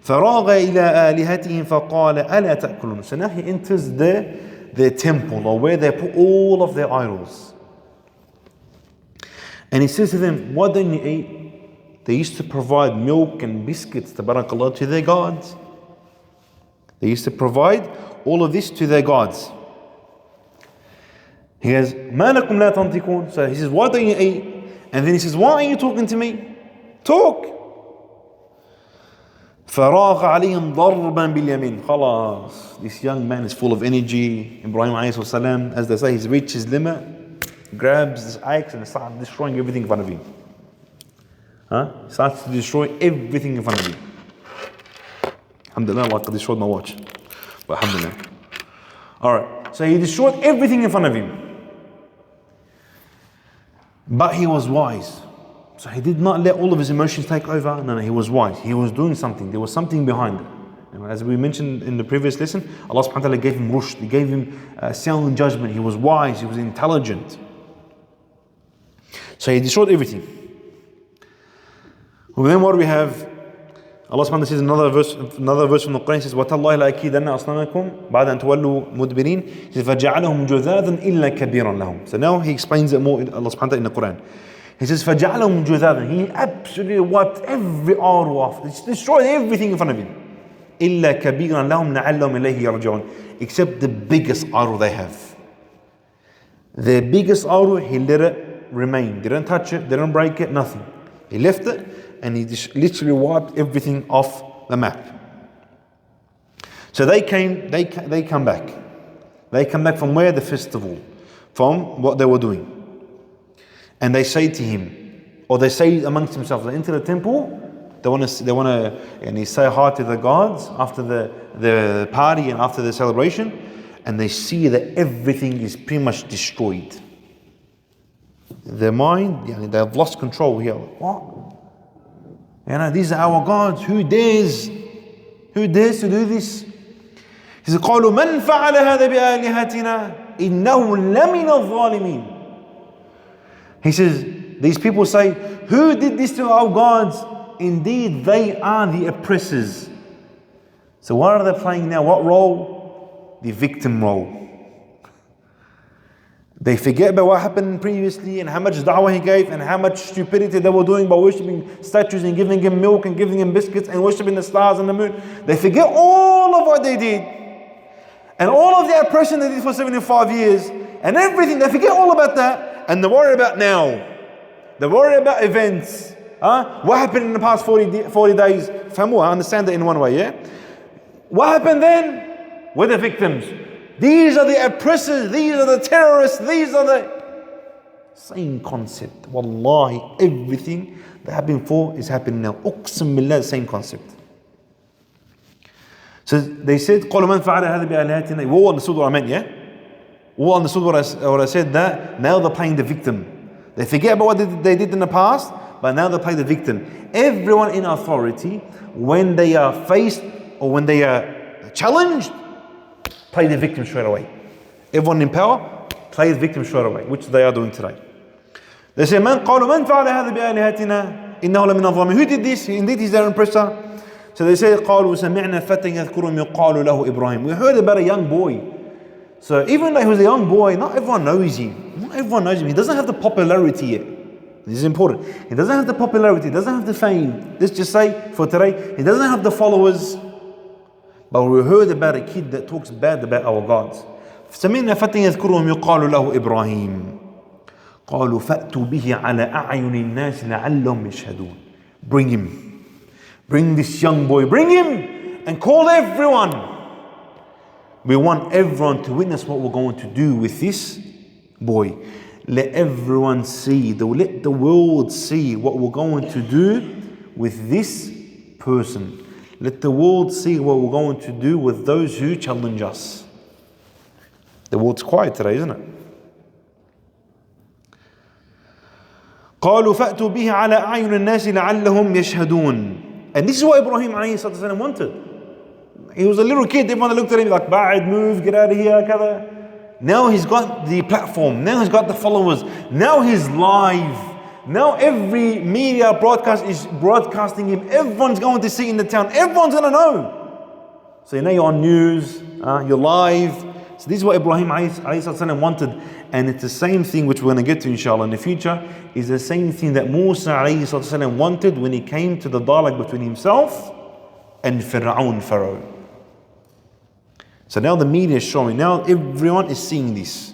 فراغ إلى آلهتهم فقال ألا تأكلون. So now he enters their temple, or where they put all of their idols. And he says to them, why don't you eat? They used to provide milk and biscuits, tabarakallah, to their gods. They used to provide all of this to their gods. He goes, مَا لَكُمْ لَا تَنْطِقُونَ. So he says, why don't you eat? And then he says, why are you talking to me? Talk. فراغ عليهم ضربا باليمين. خلاص, this young man is full of energy. Ibrahim A.S, as they say, he's reached his limit, grabs this axe and starts destroying everything in front of him. He starts to destroy everything in front of him. Alhamdulillah, like I destroyed my watch. But alhamdulillah. Alright, so he destroyed everything in front of him. But he was wise. So he did not let all of his emotions take over. No, he was wise. He was doing something. There was something behind it. And as we mentioned in the previous lesson, Allah subhanahu wa ta'ala gave him rushd. He gave him sound judgment. He was wise. He was intelligent. So he destroyed everything. Well, then what do we have? Allah subhanahu wa ta'ala says another verse from the Quran says, وَتَاللَّهِ لَأَكِيدَنَّ أَصْنَامَكُمْ بَعْدَ أَن تُوَلُّوا مُدْبِرِينَ. He says, فَجَعَلَهُمْ جُذَاذًا إِلَّا كَبِيرًا لَهُمْ. So now he explains it more, Allah subhanahu wa ta'ala, in the Quran. He says, فَجَعَلَهُمْ جُذَاذًا. He absolutely wiped every idol off. He destroyed everything in front of him. إِلَّا كَبِيرًا لَهُمْ لَعَلَّهُمْ إِلَيْهِ يَرْجِعُونَ. Except the biggest idol they have. Their biggest idol, he let it remain. They didn't touch it, they didn't break it, nothing. He left it and he just literally wiped everything off the map. So they come back. They come back from where? The festival. From what they were doing. And they say to him, or they say amongst themselves, they enter the temple, they want to and they say hi to the gods after the party and after the celebration, and they see that everything is pretty much destroyed. Their mind, they have lost control here. What? These are our gods. Who dares to do this? He says, قالوا من فعل هذا بآلهتنا إنه لمن الظالمين. He says, these people say, who did this to our gods? Indeed, they are the oppressors. So what are they playing now? What role? The victim role. They forget about what happened previously and how much da'wah he gave and how much stupidity they were doing by worshipping statues and giving him milk and giving him biscuits and worshipping the stars and the moon. They forget all of what they did and all of the oppression they did for 75 years and everything. They forget all about that. And they worry about now. They worry about events. What happened in the past 40 days? I understand that in one way, yeah? What happened then? We're the victims. These are the oppressors, these are the terrorists, these are the... Same concept. Wallahi, everything that happened before is happening now. Uqsam billah, same concept. So they said, قَالُوا مَنْ فَعَلَ هَذَا بِآلِهَتِنَا. We all understood what I meant, yeah? We all understood what I said, that now they're playing the victim. They forget about what they did in the past, but now they play the victim. Everyone in authority, when they are faced or when they are challenged, play the victim straight away. Everyone in power, play the victim straight away, which they are doing today. They say, قَالُوا مَنْ فَعَلَ هَذَا بِآلِهَتِنَا إِنَّهُ لَمِنَ الظَّالِمِينَ. Who did this? Indeed, he's their oppressor. So they say, قَالُوا سَمِعْنَا فَتًى يَذْكُرُهُمْ يُقَالُ لَهُ إِبْرَاهِيمُ. We heard about a young boy. So even though he was a young boy, not everyone knows him. Not everyone knows him. He doesn't have the popularity yet. This is important. He doesn't have the popularity, doesn't have the fame. Let's just say, for today, he doesn't have the followers. But we heard about a kid that talks bad about our gods. سَمِعْنَا فَتًى يَذْكُرُهُمْ يُقَالُ لَهُ إِبْرَاهِيمُ قَالُوا فَأْتُوا بِهِ عَلَىٰ أَعْيُنِ النَّاسِ لَعَلَّهُمْ يَشْهَدُونَ. Bring him. Bring this young boy. Bring him and call everyone. We want everyone to witness what we're going to do with this boy. Let everyone see, let the world see what we're going to do with this person. Let the world see what we're going to do with those who challenge us. The world's quiet today, isn't it? قالوا فأتوا به على أعين الناس لعلهم يشهدون. And this is what Ibrahim A.S. wanted. He was a little kid, everyone looked at him like, bad move, get out of here, kada. Now he's got the platform, now he's got the followers, now he's live. Now every media broadcast is broadcasting him, everyone's going to see in the town, everyone's going to know. So now you're on news, you're live. So this is what Ibrahim A.S. wanted. And it's the same thing which we're going to get to inshallah in the future, is the same thing that Musa A.S. wanted when he came to the dialogue between himself and Pharaoh. So now the media is showing, now everyone is seeing this.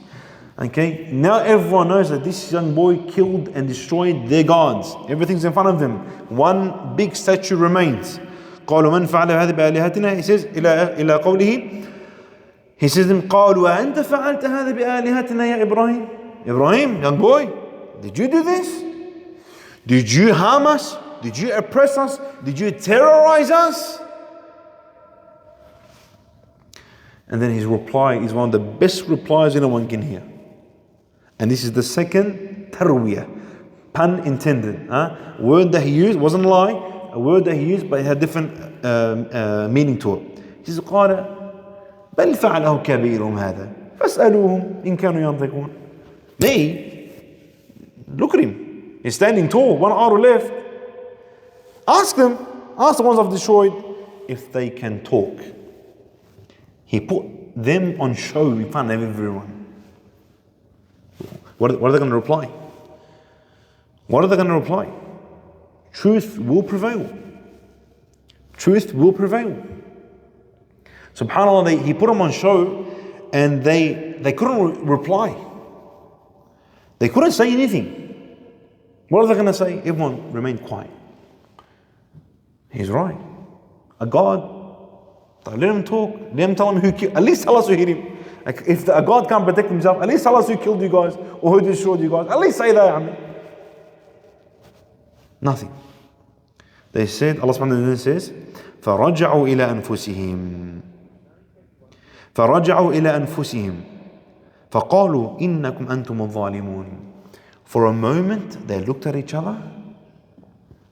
Okay, now everyone knows that this young boy killed and destroyed their gods. Everything's in front of them. One big statue remains. قالوا من فعل هذا بآلهتنا. He says إلى قوله. He says them قالوا أنت فعلت هذا بآلهتنا يا إبراهيم. Ibrahim, young boy, did you do this? Did you harm us? Did you oppress us? Did you terrorize us? And then his reply is one of the best replies anyone can hear. And this is the second tarwiyah, pun intended. Word that he used wasn't a lie, a word that he used, but it had different meaning to it. He says, قال بل فعله كبيرهم هذا فاسألوهم إن كانوا ينطقون. Look at him. He's standing tall, one arrow left. Ask them, ask the ones I've destroyed, if they can talk. He put them on show in front of everyone. What are they going to reply? What are they going to reply? Truth will prevail. Truth will prevail. SubhanAllah, he put them on show and they couldn't reply. They couldn't say anything. What are they going to say? Everyone remained quiet. He's right. A God, let him talk. Let him tell him who killed. At least tell us who hit him. Like if a God can't protect himself, at least tell us who killed you guys or who destroyed you guys. At least say that. I mean. Nothing. They said, Allah subhanahu wa ta'ala says, فَرَجَعُوا إِلَىٰ أَنفُسِهِمْ فَرَجَعُوا إِلَىٰ أَنفُسِهِمْ فَقَالُوا إِنَّكُمْ أَنْتُمُ الظَّالِمُونَ. For a moment, they looked at each other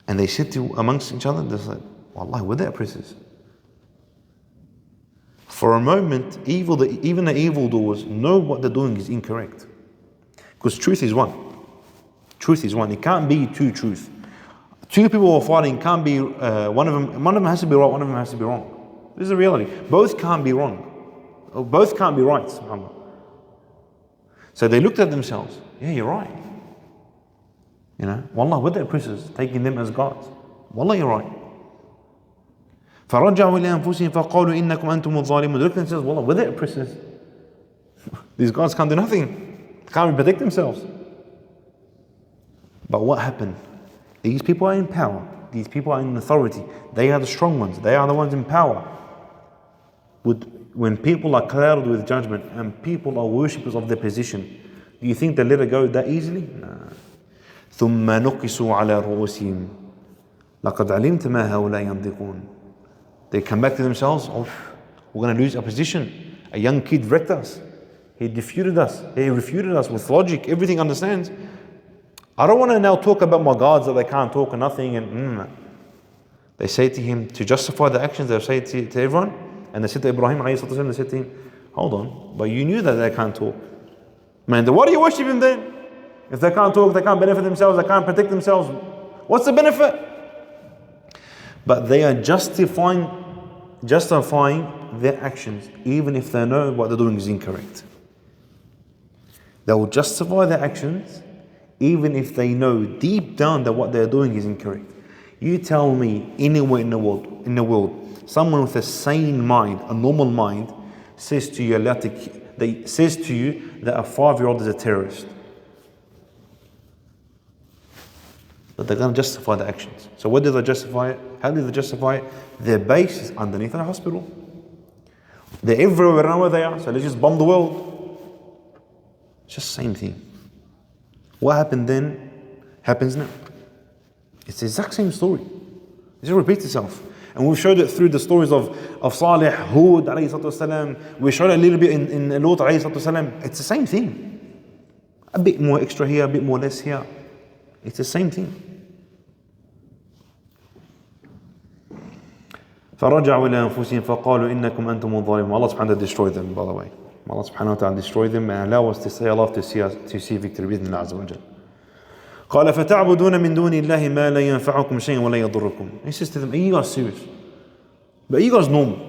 and they said amongst each other, they said, Wallahi, we're the oppressors. For a moment, even the evildoers know what they're doing is incorrect. Because truth is one. Truth is one. It can't be two truths. Two people are fighting, can't be one of them has to be right, one of them has to be wrong. This is the reality. Both can't be wrong. Both can't be right, subhanAllah. So they looked at themselves. Yeah, you're right. You know, Wallah, we're the oppressors, taking them as gods. Wallah, you're right. فَرَجَعُوا إِلَىٰ أَنفُسِهِمْ فَقَالُوا إِنَّكُمْ أَنْتُمُ الظَّالِمُونَ. They looked at themselves, Wallah, we're the oppressors. These gods can't do nothing. They can't even protect themselves. But what happened? These people are in power. These people are in authority. They are the strong ones. They are the ones in power. Would when people are clouded with judgment and people are worshippers of their position, do you think they let it go that easily? Nah. ثم نقصوا على رؤوسهم لقد علمت ما هؤلاء ينطقون. They come back to themselves, oh, we're going to lose our position. A young kid wrecked us. He refuted us with logic, everything understands. I don't want to now talk about my gods that they can't talk or nothing. And they say to him, to justify the actions, they say to everyone, and they said to Ibrahim A.S, they said to him, hold on, but you knew that they can't talk. Man, then why do you worship him then? If they can't talk, they can't benefit themselves, they can't protect themselves, what's the benefit? But they are justifying their actions, even if they know what they're doing is incorrect. They will justify their actions, even if they know deep down that what they're doing is incorrect. You tell me anywhere in the world, someone with a sane mind, a normal mind, says to you that a 5-year-old is a terrorist. But they're going to justify the actions. So what do they justify it? How do they justify it? Their base is underneath a hospital. They're everywhere around where they are, so let's just bomb the world. It's just the same thing. What happened then happens now. It's the exact same story. It just repeats itself. And we've showed it through the stories of Salih, Hud, alayhi salatu wasalam. We showed it a little bit in Lut, alayhi salatu wasalam. It's the same thing. A bit more extra here, a bit more less here. It's the same thing. فَرَجَعُوا إِلَىٰ أَنفُسِهِمْ فَقَالُوا إِنَّكُمْ أَنْتُمُ الظَّالِمُونَ. Allah subhanahu wa ta'ala destroyed them, by the way. Allah subhanahu wa ta'ala destroyed them and allow us to say Allah to see victory بإذن الله عز وجل. قال فتعبدون من دون الله ما لا ينفعكم شيئا ولا يضركم. He says to them, are you guys serious? But are you guys normal?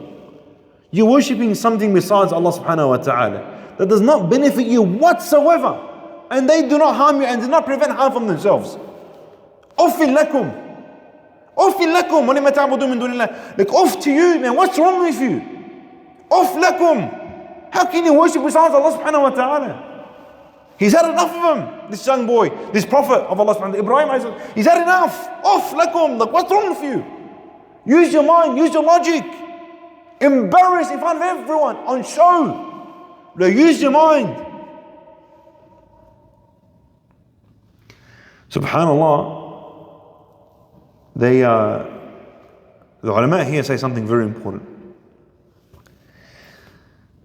You're worshipping something besides Allah subhanahu wa ta'ala that does not benefit you whatsoever, and they do not harm you and do not prevent harm from themselves. أُفٍّ لَكُمْ أُفٍّ لَكُمْ وَلِمَ تَعْبُدُونَ مِن دُونِ اللَّهِ. Like, off to you, man, what's wrong with you? أُفٍّ لَكُمْ. How can you worship besides Allah subhanahu wa ta'ala? He's had enough of him, this young boy, this prophet of Allah subhanahu wa ta'ala, Ibrahim A.S. He's had enough. Off lakum. Like, what's wrong with you? Use your mind, use your logic. Embarrass in front of everyone, on show. Like, use your mind. Subhanallah. The ulama here say something very important.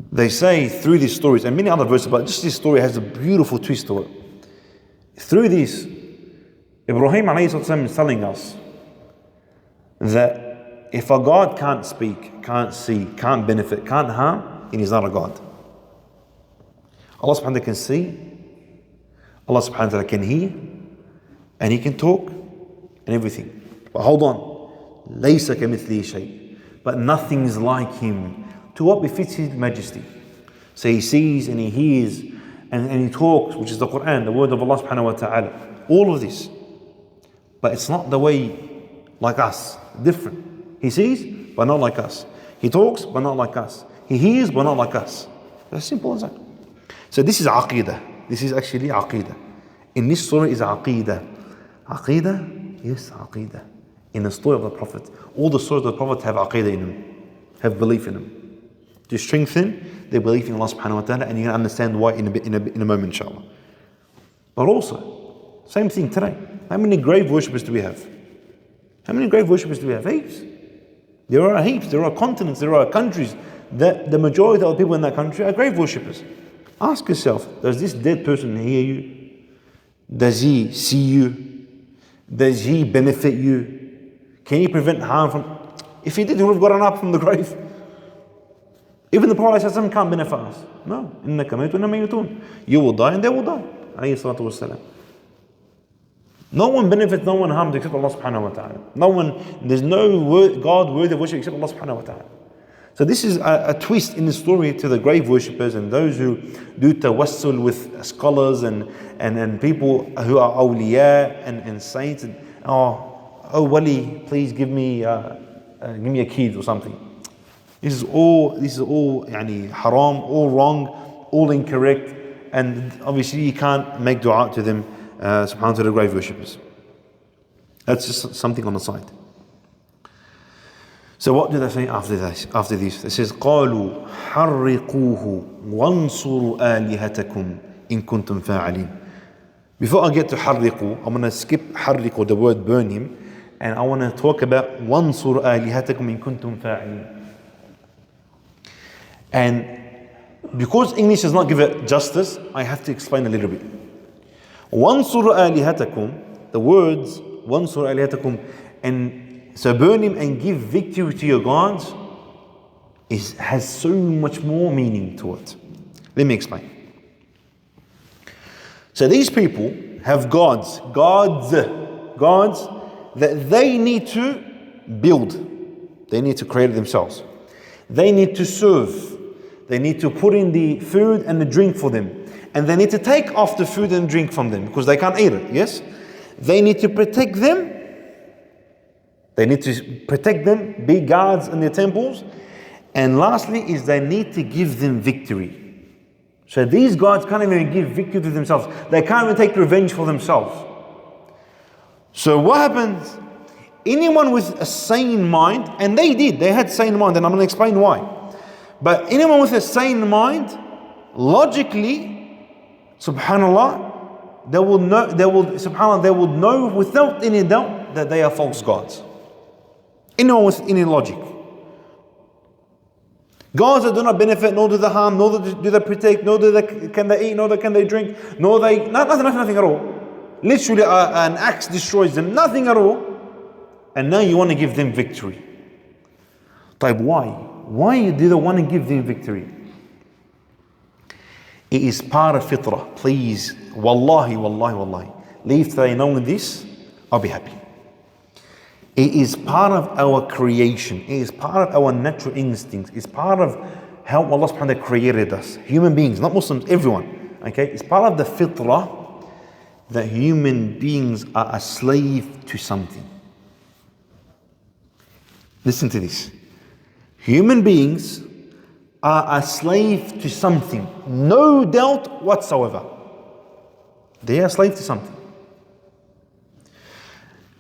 They say through these stories, and many other verses, but just this story has a beautiful twist to it. Through this, Ibrahim A.S. is telling us that if a God can't speak, can't see, can't benefit, can't harm, then he's not a God. Allah subhanahu wa ta'ala can see, Allah subhanahu wa ta'ala can hear, and he can talk, and everything. But hold on, لَيْسَ كَمِثْلِهِ شَيْءٍ. But nothing's like him. To what befits his majesty. So he sees and he hears and he talks, which is the Quran, the word of Allah subhanahu wa ta'ala. All of this. But it's not the way like us. Different. He sees, but not like us. He talks, but not like us. He hears, but not like us. As simple as that. So this is Aqidah. This is actually Aqidah. In this story is Aqidah. Aqidah? Yes, Aqidah. In the story of the Prophet. All the stories of the Prophet have Aqidah in them. Have belief in them. To strengthen their belief in Allah subhanahu wa ta'ala, and you can understand why in a moment, inshallah. But also, same thing today. How many grave worshippers do we have? How many grave worshippers do we have? Heaps. There are heaps, there are continents, there are countries that the majority of the people in that country are grave worshippers. Ask yourself, does this dead person hear you? Does he see you? Does he benefit you? Can he prevent harm from? If he did, he would have gotten up from the grave. Even the Prophet ﷺ can't benefit us. No. إِنَّكَ مَيْتٌ وَمَيْتٌ. You will die and they will die. Alayhi salatu wasalam. No one benefits, no one harms except Allah subhanahu wa ta'ala. No one, there's no God worthy of worship except Allah subhanahu wa ta'ala. So this is a twist in the story to the grave worshippers and those who do tawassul with scholars and people who are awliya and saints. And, oh wali, please give me a kid or something. This is all yani haram, all wrong, all incorrect, and obviously you can't make dua to them, subhanahu to the grave worshippers. That's just something on the side. So what do they say after this? It says, قالوا حرقوه وانصروا آلهتكم إن كنتم فاعلين. Before I get to حرقوا, I'm going to skip حرقوا, the word burn him, and I want to talk about وانصروا آلهتكم إن كنتم فاعلين. And because English does not give it justice, I have to explain a little bit. وانصروا آلهتكم, the words وانصروا آلهتكم, and so burn him and give victory to your gods has so much more meaning to it. Let me explain. So these people have gods that they need to build. They need to create themselves. They need to serve. They need to put in the food and the drink for them. And they need to take off the food and drink from them because they can't eat it, yes? They need to protect them. They need to protect them, be guards in their temples. And lastly is they need to give them victory. So these gods can't even give victory to themselves. They can't even take revenge for themselves. So what happens? Anyone with a sane mind, and they had sane mind, and I'm going to explain why. But anyone with a sane mind, logically, subhanallah, they will know without any doubt that they are false gods. Anyone with any logic. Gods that do not benefit, nor do they harm, nor do they protect, nor can they eat, nor can they drink, nothing at all. Literally an axe destroys them, nothing at all. And now you want to give them victory. Like why? Why do they want to give them victory? It is part of fitrah. Please, wallahi, leave today knowing this, I'll be happy. It is part of our creation. It is part of our natural instincts. It's part of how Allah subhanahu wa ta'ala created us. Human beings, not Muslims, everyone. Okay? It's part of the fitrah that human beings are a slave to something. Listen to this. Human beings are a slave to something. No doubt whatsoever. They are a slave to something.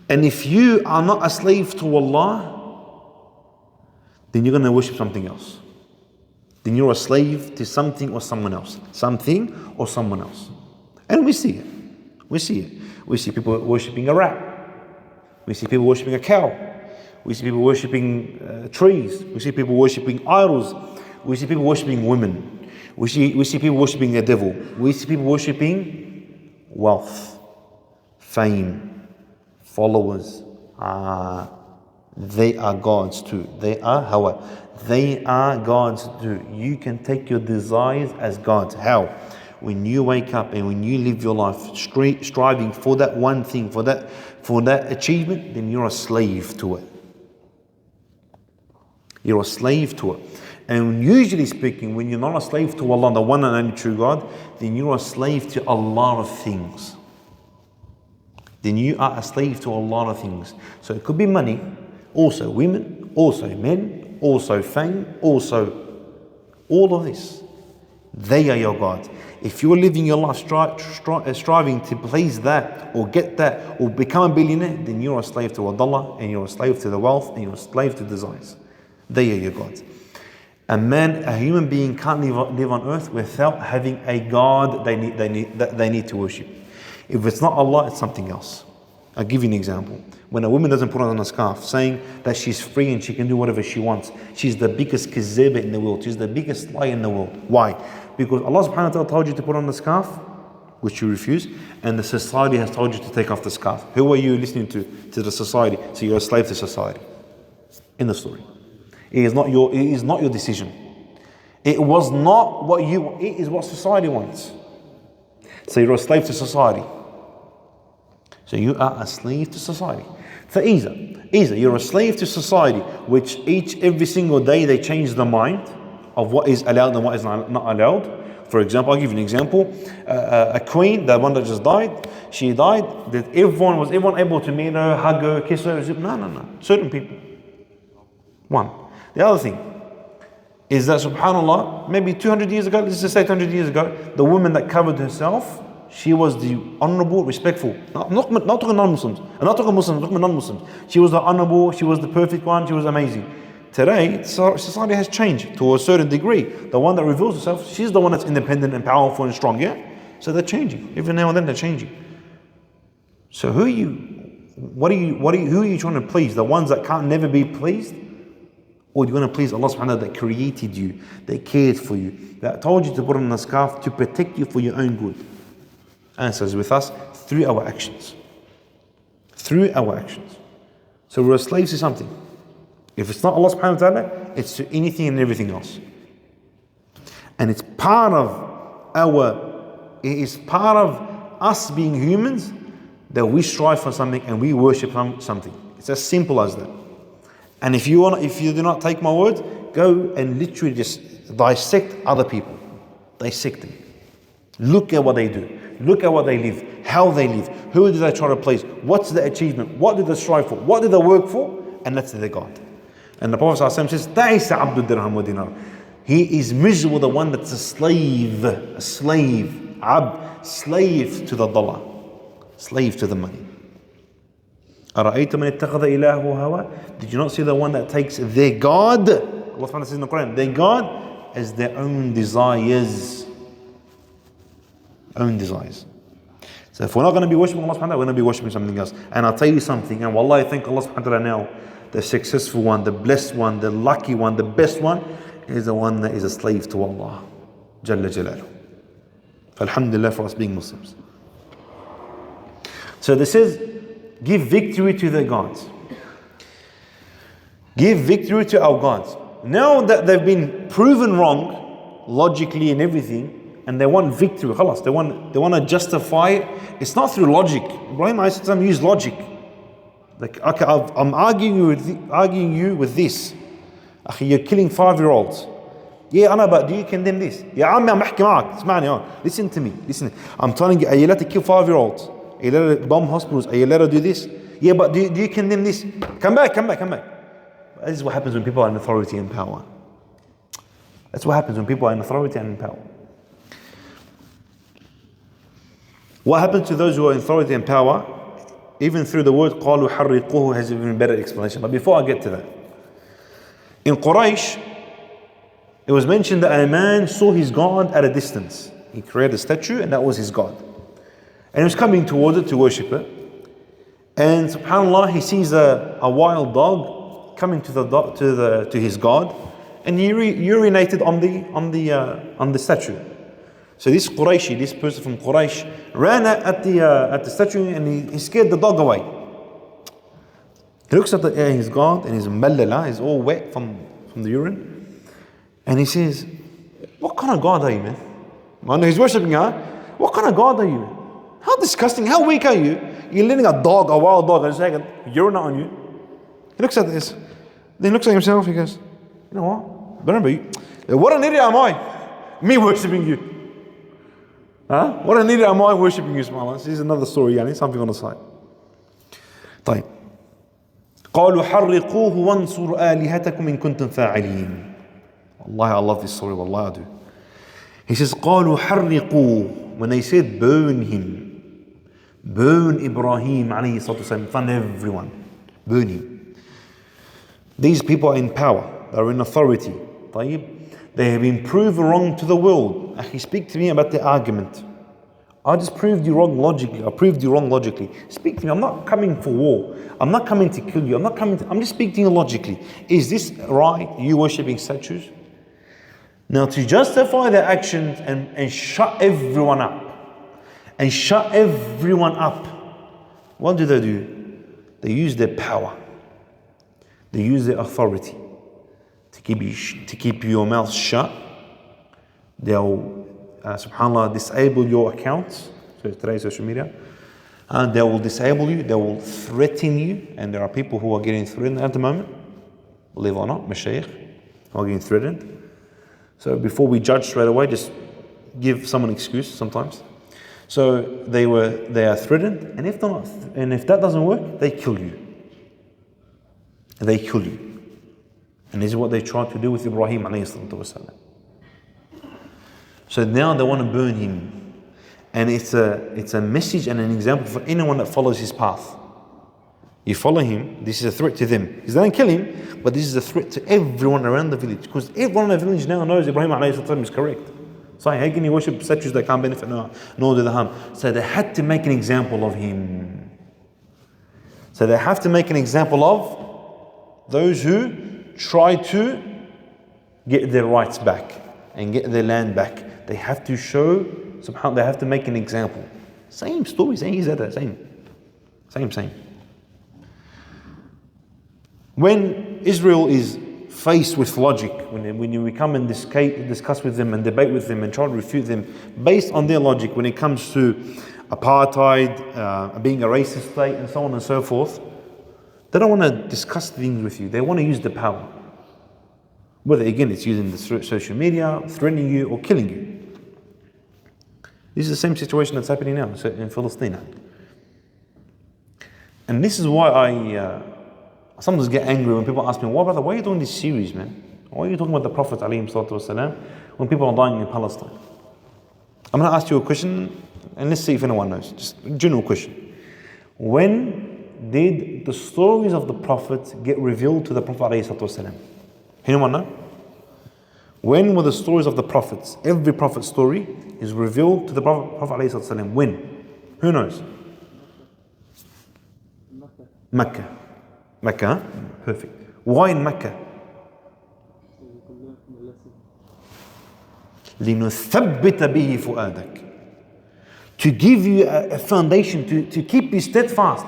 And if you are not a slave to Allah, then you're going to worship something else. Then you're a slave to something or someone else. Something or someone else. And we see it. We see people worshipping a rat. We see people worshipping a cow. We see people worshipping trees. We see people worshipping idols. We see people worshipping women. We see people worshipping the devil. We see people worshipping wealth, fame, followers. They are gods too. They are hawa. They are gods too. You can take your desires as gods. How? When you wake up and when you live your life striving for that one thing, for that achievement, then you're a slave to it. You're a slave to it. And usually speaking, when you're not a slave to Allah, the one and only true God, then you're a slave to a lot of things. Then you are a slave to a lot of things. So it could be money, also women, also men, also fame, also all of this. They are your gods. If you're living your life striving to please that or get that or become a billionaire, then you're a slave to Allah and you're a slave to the wealth and you're a slave to desires. They are your gods. A human being can't live on earth without having a God they need to worship. If it's not Allah, it's something else. I'll give you an example. When a woman doesn't put on a scarf, saying that she's free and she can do whatever she wants, she's the biggest kazeba in the world. She's the biggest liar in the world. Why? Because Allah subhanahu wa ta'ala told you to put on the scarf, which you refuse, and the society has told you to take off the scarf. Who are you listening to? To the society. So you're a slave to society. In the story. It is not your decision. It was not what you want. It is what society wants. So you're a slave to society. So you are a slave to society. So either you're a slave to society, which every single day they change the mind of what is allowed and what is not allowed. For example, I'll give you an example. A queen, the one that just died, she died. That everyone able to meet her, hug her, kiss her? No. Certain people. One. The other thing is that, subhanAllah, maybe 200 years ago, let's just say 200 years ago, the woman that covered herself, she was the honorable, respectful. Not talking non-Muslims. I'm not talking Muslims, I'm talking non-Muslims. She was the honorable, she was the perfect one, she was amazing. Today, society has changed to a certain degree. The one that reveals herself, she's the one that's independent and powerful and strong, yeah? So they're changing. Every now and then they're changing. So who are you trying to please? The ones that can't never be pleased? Or do you want to please Allah subhanahu wa ta'ala that created you, that cared for you, that told you to put on the scarf to protect you for your own good? Answers with us through our actions. Through our actions. So we're a slave to something. If it's not Allah subhanahu wa ta'ala, it's to anything and everything else. And it's part of us being humans that we strive for something and we worship something. It's as simple as that. And if you do not take my word, go and literally just dissect other people. Dissect them. Look at what they do. Look at what they live, how they live, who do they try to please, what's their achievement, what do they strive for, what do they work for, and that's their God. And the Prophet ﷺ says, "Ta'isa abdu dirham wa dinar." He is miserable, the one that's a slave, slave to the dollar, slave to the money. أَرَأَيْتَ مَنِ اتَّخَذَ إِلَهُ هَوَى. Did you not see the one that takes their God, Allah says in the Quran, their God as their own desires? Own desires. So if we're not going to be worshipping Allah subhanahu wa ta'ala, we're going to be worshipping something else. And I'll tell you something, and wallahi, I thank Allah subhanahu wa ta'ala now, the successful one, the blessed one, the lucky one, the best one is the one that is a slave to Allah Jalla Jalaluhu. Alhamdulillah for us being Muslims. So this is, give victory to their gods. Give victory to our gods. Now that they've been proven wrong, logically and everything, and they want victory, khalas, they want to justify it. It's not through logic. Ibrahim A.S. used logic. Like, okay, I'm arguing you with this. You're killing 5-year-olds. Yeah, but do you condemn this? Yeah, I'm أحكي معك. اسمعني. Listen to me. Listen. I'm telling you, are you allowed to kill 5-year-olds? Are you allowed to bomb hospitals? Are you allowed to do this? Yeah, but do you condemn this? Come back. This is what happens when people are in authority and power. That's what happens when people are in authority and in power. What happens to those who are in authority and power? Even through the word قالوا حرقوه has even better explanation. But before I get to that, in Quraysh, it was mentioned that a man saw his God at a distance. He created a statue and that was his God. And he was coming towards it to worship it. And subhanAllah, he sees a wild dog coming to his God, and he urinated on the statue. So this Qurayshi, this person from Quraysh, ran at the statue and he scared the dog away. He looks at his God and his mallala is all wet from the urine. And he says, "What kind of God are you, man?" I know he's worshipping, huh? "What kind of God are you, man? How disgusting, how weak are you? You're letting a wild dog, and just urinate on you." He looks at this. Then he looks at himself, he goes, "You know what? Remember, what an idiot am I? Me worshipping you. Huh? What an idiot am I worshipping you, subhanAllah." This is another story, something on the side. طيب. قالوا حرقوه وانصروا آلهتكم إن كنتم فاعلين. Wallahi, I love this story, wallahi I do. He says, قالوا حرقوه. When they said burn him, burn Ibrahim alayhi salatu wasalam in front of everyone, burn him. These people are in power, they are in authority. طيب. They have been proven wrong to the world. Speak to me about the argument. I just proved you wrong logically. I proved you wrong logically. Speak to me. I'm not coming for war. I'm not coming to kill you. I'm just speaking to you logically. Is this right? You worshipping statues? Now, to justify their actions and shut everyone up. What do? They use their power. They use their authority to keep your mouth shut. They'll, subhanAllah, disable your accounts. So today's social media. And they will disable you. They will threaten you. And there are people who are getting threatened at the moment. Believe it or not, Mashaykh, who are getting threatened. So before we judge straight away, just give someone an excuse sometimes. So they are threatened, and if that doesn't work, they kill you. And this is what they tried to do with Ibrahim A.S. So now they want to burn him. And it's a message and an example for anyone that follows his path. You follow him, this is a threat to them. He's not kill him, but this is a threat to everyone around the village. Because everyone in the village now knows Ibrahim A.S. is correct. So how can you worship statues that can't benefit nor do the harm? So they had to make an example of him. So they have to make an example of those who try to get their rights back and get their land back. They have to show, subhanAllah, they have to make an example. Same story, same. When Israel is faced with logic, when you come and discuss with them and debate with them and try to refute them based on their logic when it comes to apartheid, being a racist state and so on and so forth, they don't want to discuss things with you. They want to use the power. Whether again it's using the social media, threatening you or killing you. This is the same situation that's happening now in Palestine. And this is why I sometimes get angry when people ask me, why brother, why are you doing this series, man? Why are you talking about the Prophet ﷺ when people are dying in Palestine? I'm going to ask you a question and let's see if anyone knows. Just a general question. When did the stories of the Prophet get revealed to the Prophet ﷺ? Anyone know? When were the stories of the Prophets? Every Prophet story is revealed to the Prophet ﷺ. When? Who knows? Mecca. Mecca, huh? Perfect. Why in Mecca? لِنُثَبِّتَ بِهِ فُؤَادَكَ. To give you a foundation, to keep you steadfast.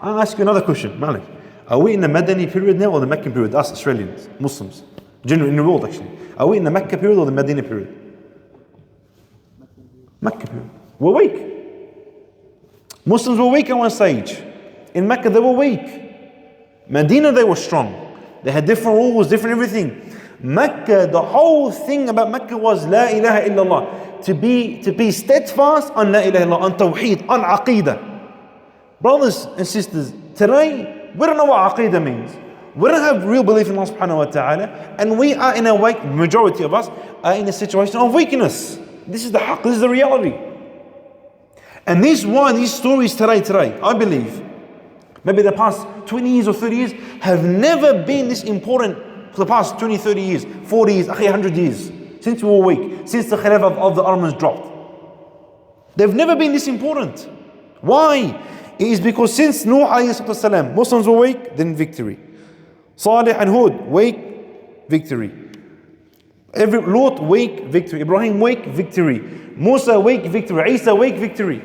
I'll ask you another question, Malik. Are we in the Madani period now or the Meccan period? Us Australians, Muslims, generally in the world actually. Are we in the Mecca period or the Madina period? Mecca period. We're weak. Muslims were weak at one stage. In Mecca they were weak. Medina they were strong. They had different rules, different everything. Mecca, the whole thing about Mecca was La ilaha illallah. To be steadfast on La ilaha illallah, on Tawheed, on Aqidah. Brothers and sisters, today we don't know what Aqidah means. We don't have real belief in Allah subhanahu wa ta'ala, and we are in a way, majority of us are in a situation of weakness. This is the haqq, this is the reality. And this is why these stories today, I believe, maybe the past 20 years or 30 years have never been this important for the past 20, 30 years, 40 years, 100 years, since we were weak, since the khilafah of the Ottomans dropped. They've never been this important. Why? It is because since Nuh alayhi salam, Muslims were weak, then victory. Salih and Hud, weak, victory. Lut, weak, victory. Ibrahim, weak, victory. Musa, weak, victory. Isa, weak, victory.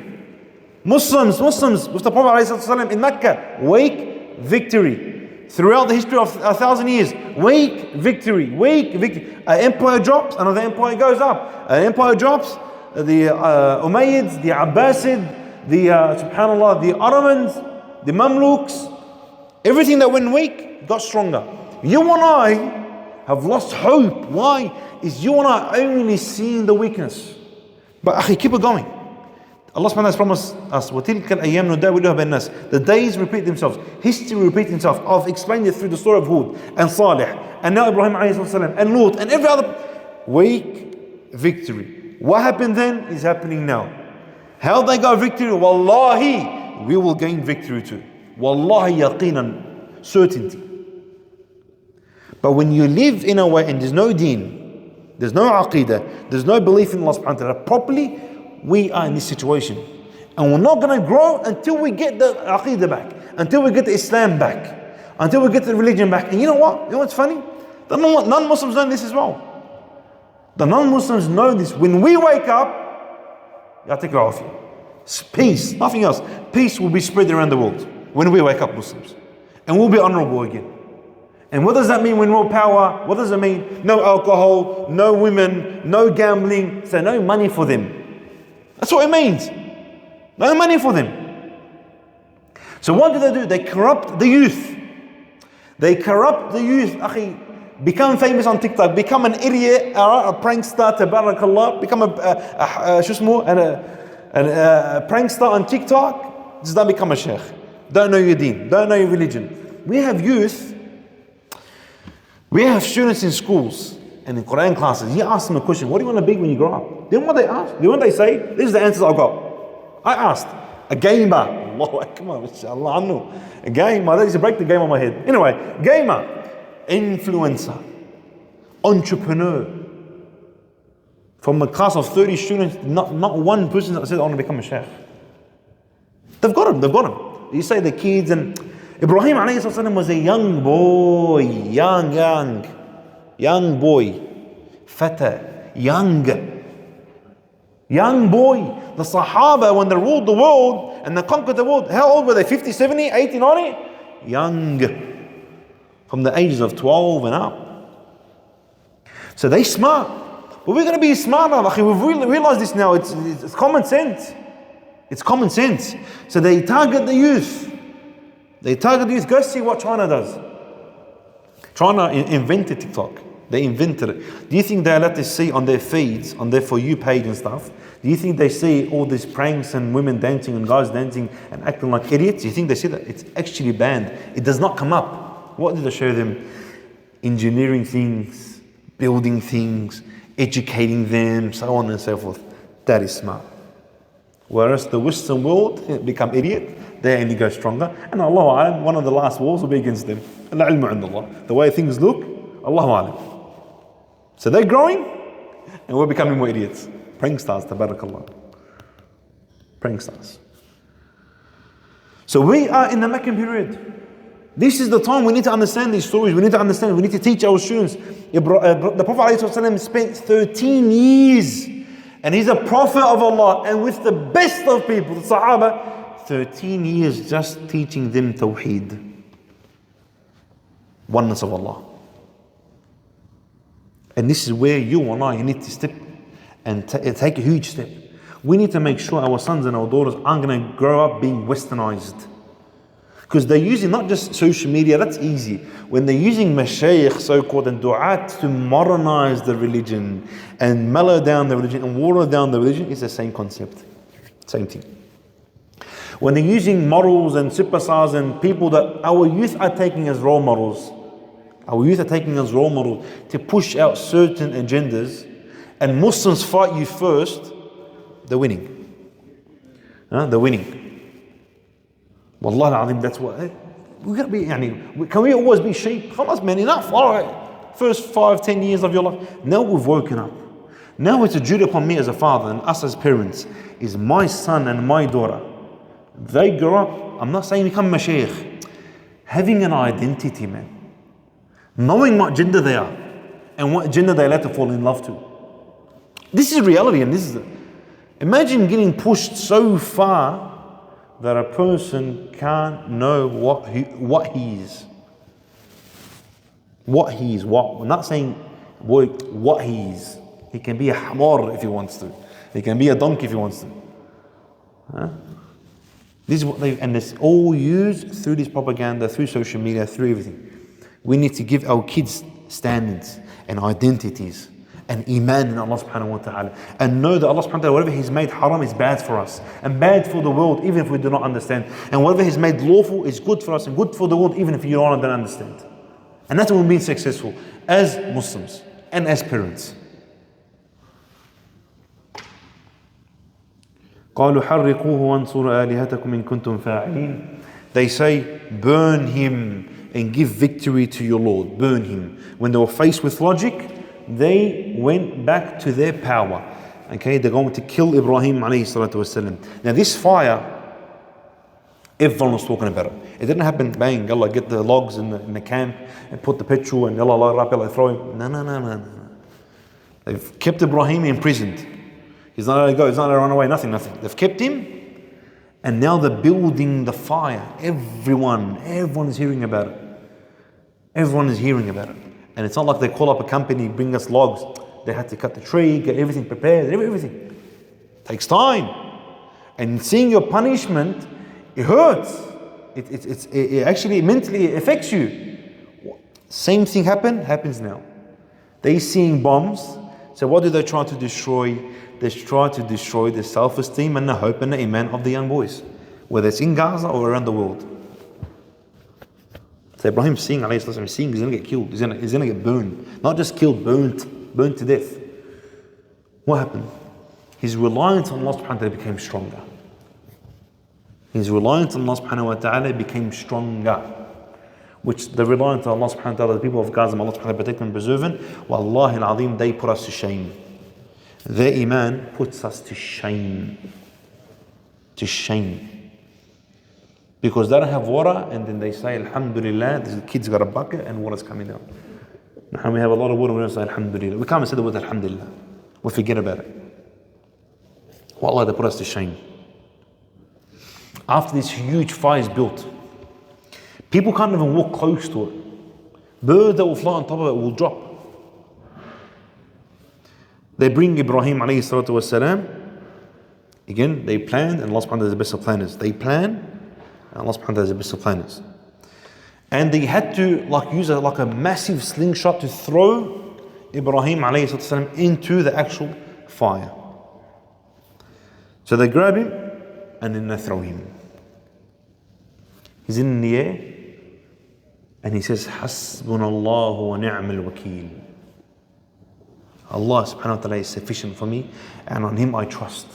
Muslims with the Prophet ﷺ in Mecca, wake victory. Throughout the history of 1,000 years, wake victory. An empire drops, another empire goes up. An empire drops, the Umayyads, the Abbasid, the subhanallah, the Ottomans, the Mamluks, everything that went weak got stronger. You and I have lost hope. Why? Is you and I only seeing the weakness. But akhi, keep it going. Allah subhanahu wa ta'ala has promised us, وَتِلْكَ الْأَيَّامُ نُدَاوِلُهَا بَيْنَ النَّاسِ. The days repeat themselves. History repeats itself. I've explained it through the story of Hud and Salih and now Ibrahim A.S. and Lut and every other. Wake victory. What happened then is happening now. How they got victory? Wallahi, we will gain victory too. Wallahi yaqinan, certainty. But when you live in a way and there's no deen, there's no aqidah, there's no belief in Allah subhanahu wa ta'ala properly, we are in this situation. And we're not going to grow until we get the aqidah back, until we get the Islam back, until we get the religion back. And you know what? You know what's funny? The non-Muslims know this as well. The non-Muslims know this. When we wake up, ya take it off you. Peace, nothing else. Peace will be spread around the world when we wake up, Muslims. And we'll be honorable again. And what does that mean when we're power? What does it mean? No alcohol, no women, no gambling. So no money for them. That's what it means. No money for them. So what do? They corrupt the youth. They corrupt the youth. Akhi, become famous on TikTok. Become an idiot, a prankster, tabarakallah. Become a prankster on TikTok. Just don't become a sheikh. Don't know your deen. Don't know your religion. We have youth. We have students in schools and in Quran classes. You ask them a question, what do you want to be when you grow up? Do you know what they ask? Do you know what they say? This is the answers I got. I asked, a gamer. Allahu Akbar, mashallah, I know. A gamer, I used to break the game on my head. Anyway, gamer, influencer, entrepreneur. From a class of 30 students, not one person that said, I want to become a sheikh. They've got him. You say the kids, and Ibrahim A.S. was a young boy, young boy, fata, young boy. The Sahaba, when they ruled the world and they conquered the world, how old were they? 50, 70, 80, 90? Young. From the ages of 12 and up. So they smart. But we're going to be smart now. We've really realized this now. It's common sense. It's common sense. So they target the youth. Go see what China does. China invented TikTok. They invented it. Do you think they let us see on their feeds, on their For You page and stuff? Do you think they see all these pranks and women dancing and guys dancing and acting like idiots? Do you think they see that? It's actually banned. It does not come up. What did they show them? Engineering things, building things, educating them, so on and so forth. That is smart. Whereas the Western world become idiot, they only go stronger. And Allahu Alam, one of the last wars will be against them. The way things look, Allahu Alam. So they're growing and we're becoming more idiots. Prankstars, tabarakallah. Prankstars. So we are in the Meccan period. This is the time we need to understand these stories. We need to teach our students. The Prophet ﷺ spent 13 years, and he's a prophet of Allah, and with the best of people, the Sahaba, 13 years just teaching them Tawheed, oneness of Allah. And this is where you and I need to step and take a huge step. We need to make sure our sons and our daughters aren't going to grow up being westernized. Because they're using not just social media, that's easy. When they're using mashayikh, so-called, and du'at to modernize the religion and mellow down the religion and water down the religion, it's the same concept. Same thing. When they're using models and superstars and people that our youth are taking as role models, to push out certain agendas, and Muslims fight you first, they're winning. They're winning. Wallahi al-azim, that's what we gotta be. Can we always be sheep? Khalas, man, enough. All right, first 5-10 years of your life. Now we've woken up. Now it's a duty upon me as a father and us as parents. Is my son and my daughter, they grow up. I'm not saying become mashaykh. Having an identity, man. Knowing what gender they are and what gender they let to fall in love to. This is reality, and this is. Imagine getting pushed so far that a person can't know what he is. We're not saying what he is. He can be a hamar if he wants to. He can be a donkey if he wants to. This is what and it's all used through this propaganda, through social media, through everything. We need to give our kids standards and identities and iman in Allah subhanahu wa ta'ala, and know that Allah subhanahu wa ta'ala, whatever He's made haram is bad for us and bad for the world, even if we do not understand, and whatever He's made lawful is good for us and good for the world, even if you don't understand. And that's when we're being successful as Muslims and as parents. قالوا حرقوه وانصروا آلهتكم إن كنتم فاعلين. They say, burn him and give victory to your Lord. Burn him. When they were faced with logic, they went back to their power. Okay, they're going to kill Ibrahim A.S. Now this fire, everyone was talking about it. It didn't happen, bang, Allah, get the logs in the camp and put the petrol and Allah, throw him. No. They've kept Ibrahim imprisoned. He's not allowed to go, he's not allowed to run away, nothing. They've kept him, and now they're building the fire. Everyone is hearing about it. Everyone is hearing about it. And it's not like they call up a company, bring us logs. They had to cut the tree, get everything prepared, everything. It takes time. And seeing your punishment, it hurts. It actually mentally affects you. Same thing happens now. They seeing bombs. So what do they try to destroy? They try to destroy the self-esteem and the hope and the iman of the young boys, whether it's in Gaza or around the world. So Ibrahim seeing, he's going to get killed. He's going to get burned. Not just killed, burned to death. What happened? His reliance on Allah subhanahu wa ta'ala became stronger. His reliance on Allah subhanahu wa ta'ala became stronger. Which the reliance on Allah subhanahu wa ta'ala, the people of Gaza, Allah subhanahu wa ta'ala protect and preserve them. Wallahi al-azim, they put us to shame. Their iman puts us to shame. To shame. Because they don't have water and then they say, Alhamdulillah, the kid's got a bucket and water's coming out. Now we have a lot of water, we don't say Alhamdulillah. We can't even say the word Alhamdulillah. We forget about it. Wallah, they put us to shame. After this huge fire is built, people can't even walk close to it. Birds that will fly on top of it will drop. They bring Ibrahim alayhi salatu wasalam. Again, they planned, and Allah subhanahu wa ta'ala is the best of planners. They plan, and Allah subhanahu wa ta'ala is the best of planners. And they had to use a massive slingshot to throw Ibrahim alayhi salatu wasalam into the actual fire. So they grab him, and then they throw him. He's in the air, and he says, Hasbunallahu wa ni'mal wakeel. Allah subhanahu wa ta'ala is sufficient for me, and on Him I trust.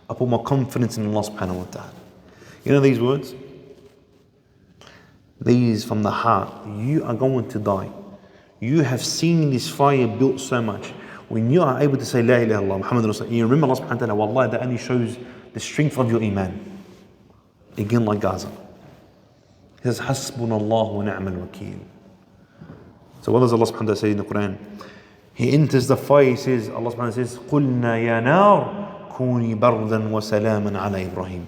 I put my confidence in Allah subhanahu wa ta'ala. You know these words? These from the heart. You are going to die. You have seen this fire built so much. When you are able to say La ilaha illallah Muhammad Rasulullah, you remember Allah subhanahu wa ta'ala, wallahi, that only shows the strength of your iman. Again, like Gaza. He says, Hasbunallahu wa ni'mal wakeel. So what does Allah subhanahu wa ta'ala say in the Quran? He enters the fire, he says, Allah subhanahu wa ta'ala says, قُلْنَا يَا نَارُ كُونِي بَرْدًا وَسَلَامًا عَلَى إِبْرَاهِيم.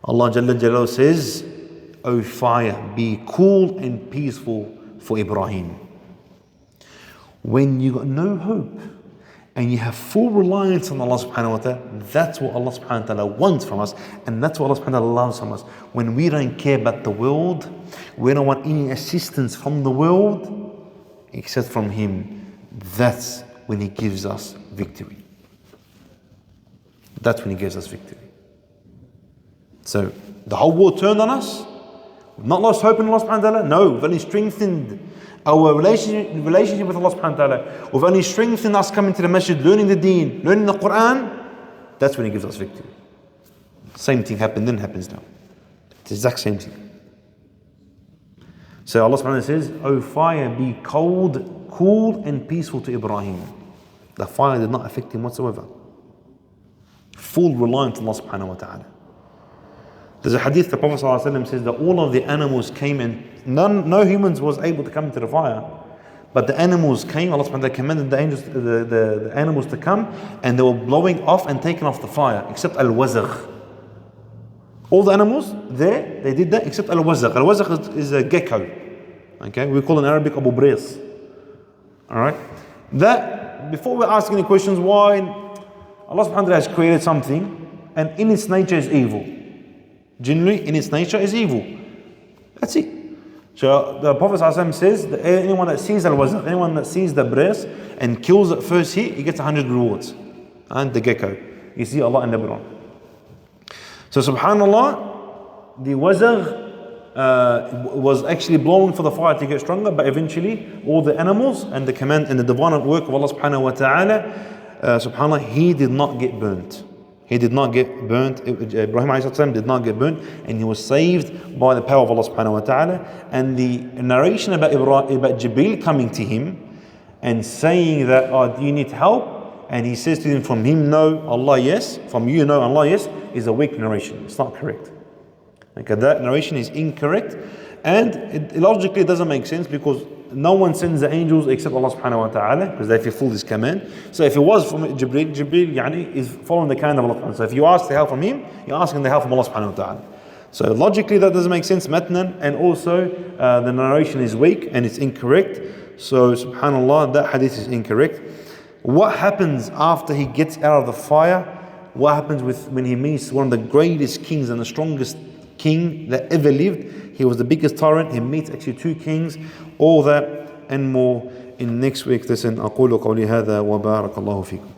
Allah Jalla Jalaluhu says, O fire, be cool and peaceful for Ibrahim. When you got no hope and you have full reliance on Allah subhanahu wa ta'ala, that's what Allah subhanahu wa ta'ala wants from us, and that's what Allah subhanahu wa ta'ala loves from us. When we don't care about the world, we don't want any assistance from the world except from Him, that's when He gives us victory. That's when He gives us victory. So the whole world turned on us. We've not lost hope in Allah subhanahu wa ta'ala. No, we've only strengthened our relationship with Allah subhanahu wa ta'ala. We've only strengthened us coming to the masjid, learning the deen, learning the Quran. That's when He gives us victory. Same thing happened then, happens now. It's the exact same thing. So Allah subhanahu wa ta'ala says, O fire, be cold, cool and peaceful to Ibrahim. The fire did not affect him whatsoever. Full reliance on Allah subhanahu wa ta'ala. There's a hadith, the Prophet ﷺ says that all of the animals came and no humans was able to come into the fire. But the animals came, Allah subhanahu wa ta'ala commanded the animals to come, and they were blowing off and taking off the fire, except al-wazagh. All the animals there, they did that except al-wazagh. Al-wazagh is a gecko. Okay, we call in Arabic Abu Brais. Alright? That, before we ask any questions, why Allah subhanahu wa ta'ala has created something and in its nature is evil. Generally, in its nature is evil. That's it. So the Prophet ﷺ says that anyone that sees al-wazagh, anyone that sees the brace and kills it first hit, he gets 100 rewards. And the gecko. You see Allah and the Quran. So subhanallah, the wazagh was actually blowing for the fire to get stronger, but eventually all the animals and the command and the divine work of Allah subhanahu wa ta'ala, subhanallah, he did not get burnt. He did not get burnt. Ibrahim A.S. did not get burnt, and he was saved by the power of Allah subhanahu wa ta'ala. And the narration about Jibreel coming to him and saying that, oh, do you need help? And he says to him, from him no, Allah yes, from you no, Allah yes, is a weak narration. It's not correct. Okay, that narration is incorrect, and it logically doesn't make sense, because no one sends the angels except Allah subhanahu wa ta'ala, because they fulfill this command. So if it was from Jibreel is following the command of Allah. So if you ask the help from him, you're asking the help from Allah subhanahu wa ta'ala. So logically that doesn't make sense, matnan, and also the narration is weak and it's incorrect. So subhanallah, that hadith is incorrect. What happens after he gets out of the fire? What happens when he meets one of the greatest kings and the strongest king that ever lived? He was the biggest tyrant. He meets actually two kings. All that and more in next week's lesson. أقول قولي هذا وبارك الله فيكم.